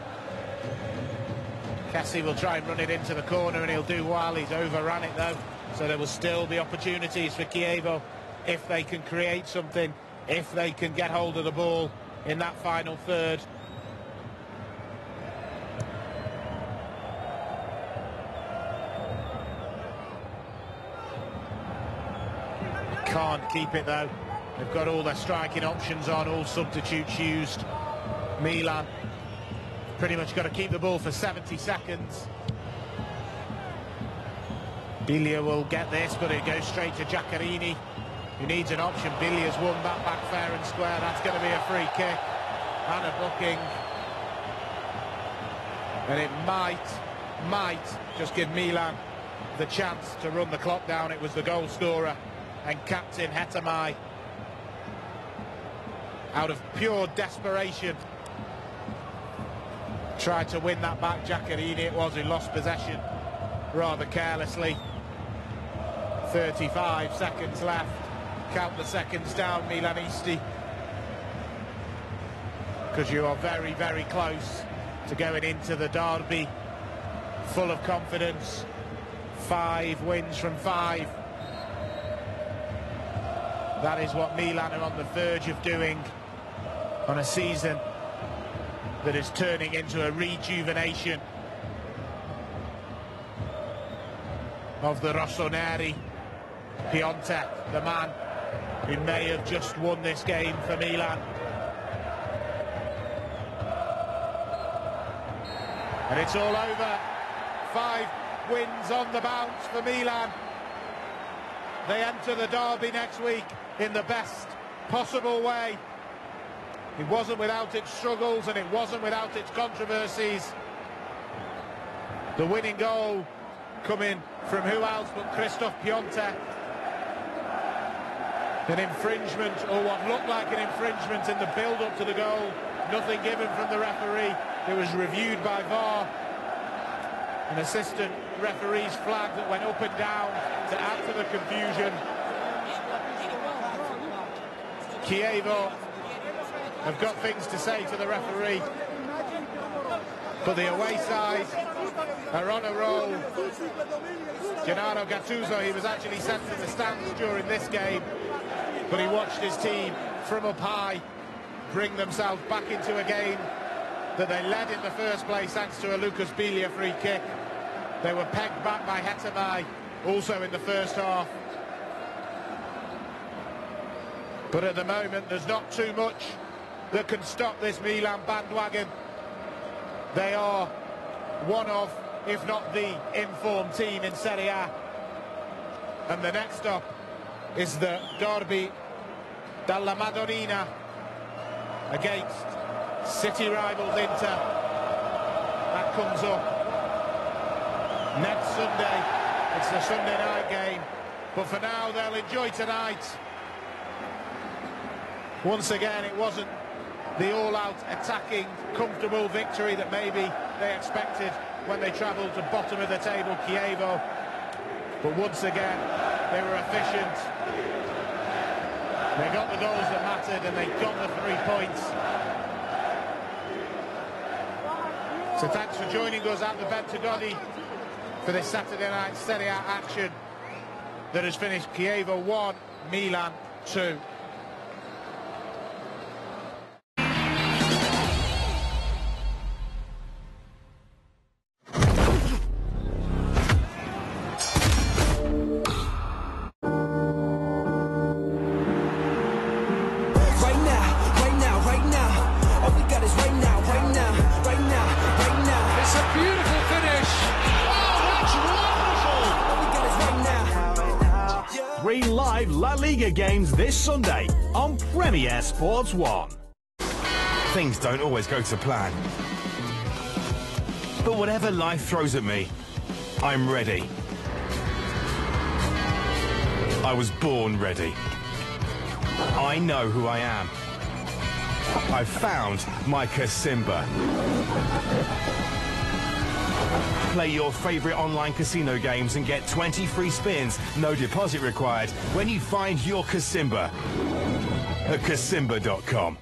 Speaker 2: Kessie will try and run it into the corner, and he'll do well. He's overran it though, so there will still be opportunities for Chievo if they can create something, if they can get hold of the ball in that final third. Can't keep it though. They've got all their striking options on, all substitutes used. Milan pretty much got to keep the ball for 70 seconds. Biglia will get this, but it goes straight to Giaccherini, who needs an option. Biglia's won that back fair and square. That's going to be a free kick and a booking. And it might just give Milan the chance to run the clock down. It was the goal scorer and captain Hetemai, out of pure desperation, tried to win that back. Giaccherini it was who lost possession rather carelessly. 35 seconds left. Count the seconds down, Milanisti, because you are very, very close to going into the derby full of confidence. 5 wins from 5. That is what Milan are on the verge of doing on a season that is turning into a rejuvenation of the Rossoneri. Piontek, the man who may have just won this game for Milan. And it's all over. 5 wins on the bounce for Milan. They enter the derby next week in the best possible way. It wasn't without its struggles and it wasn't without its controversies. The winning goal coming from who else but Christoph Piontek. An infringement, or what looked like an infringement, in the build-up to the goal. Nothing given from the referee. It was reviewed by VAR. An assistant referee's flag that went up and down to add to the confusion. Chievo have got things to say to the referee, but the away side are on a roll. Gennaro Gattuso, he was actually sent to the stands during this game, but he watched his team from up high bring themselves back into a game that they led in the first place thanks to a Lucas Biglia free kick. They were pegged back by Hetemai also in the first half. But at the moment, there's not too much that can stop this Milan bandwagon. They are one of if not the informed team in Serie A. And the next up is the Derby della Madonnina against City rivals Inter. That comes up next Sunday. It's the Sunday night game, but for now they'll enjoy tonight. Once again, it wasn't the all-out attacking, comfortable victory that maybe they expected when they travelled to bottom of the table Chievo. But once again, they were efficient. They got the goals that mattered and they got the 3 points. So thanks for joining us at the Ventagodi for this Saturday night Serie A action that has finished Chievo 1, Milan 2.
Speaker 4: Three live La Liga games this Sunday on Premier Sports 1.
Speaker 10: Things don't always go to plan. But whatever life throws at me, I'm ready. I was born ready. I know who I am. I've found my Kasimba. Play your favorite online casino games and get 20 free spins, no deposit required, when you find your Kasimba at Kasimba.com.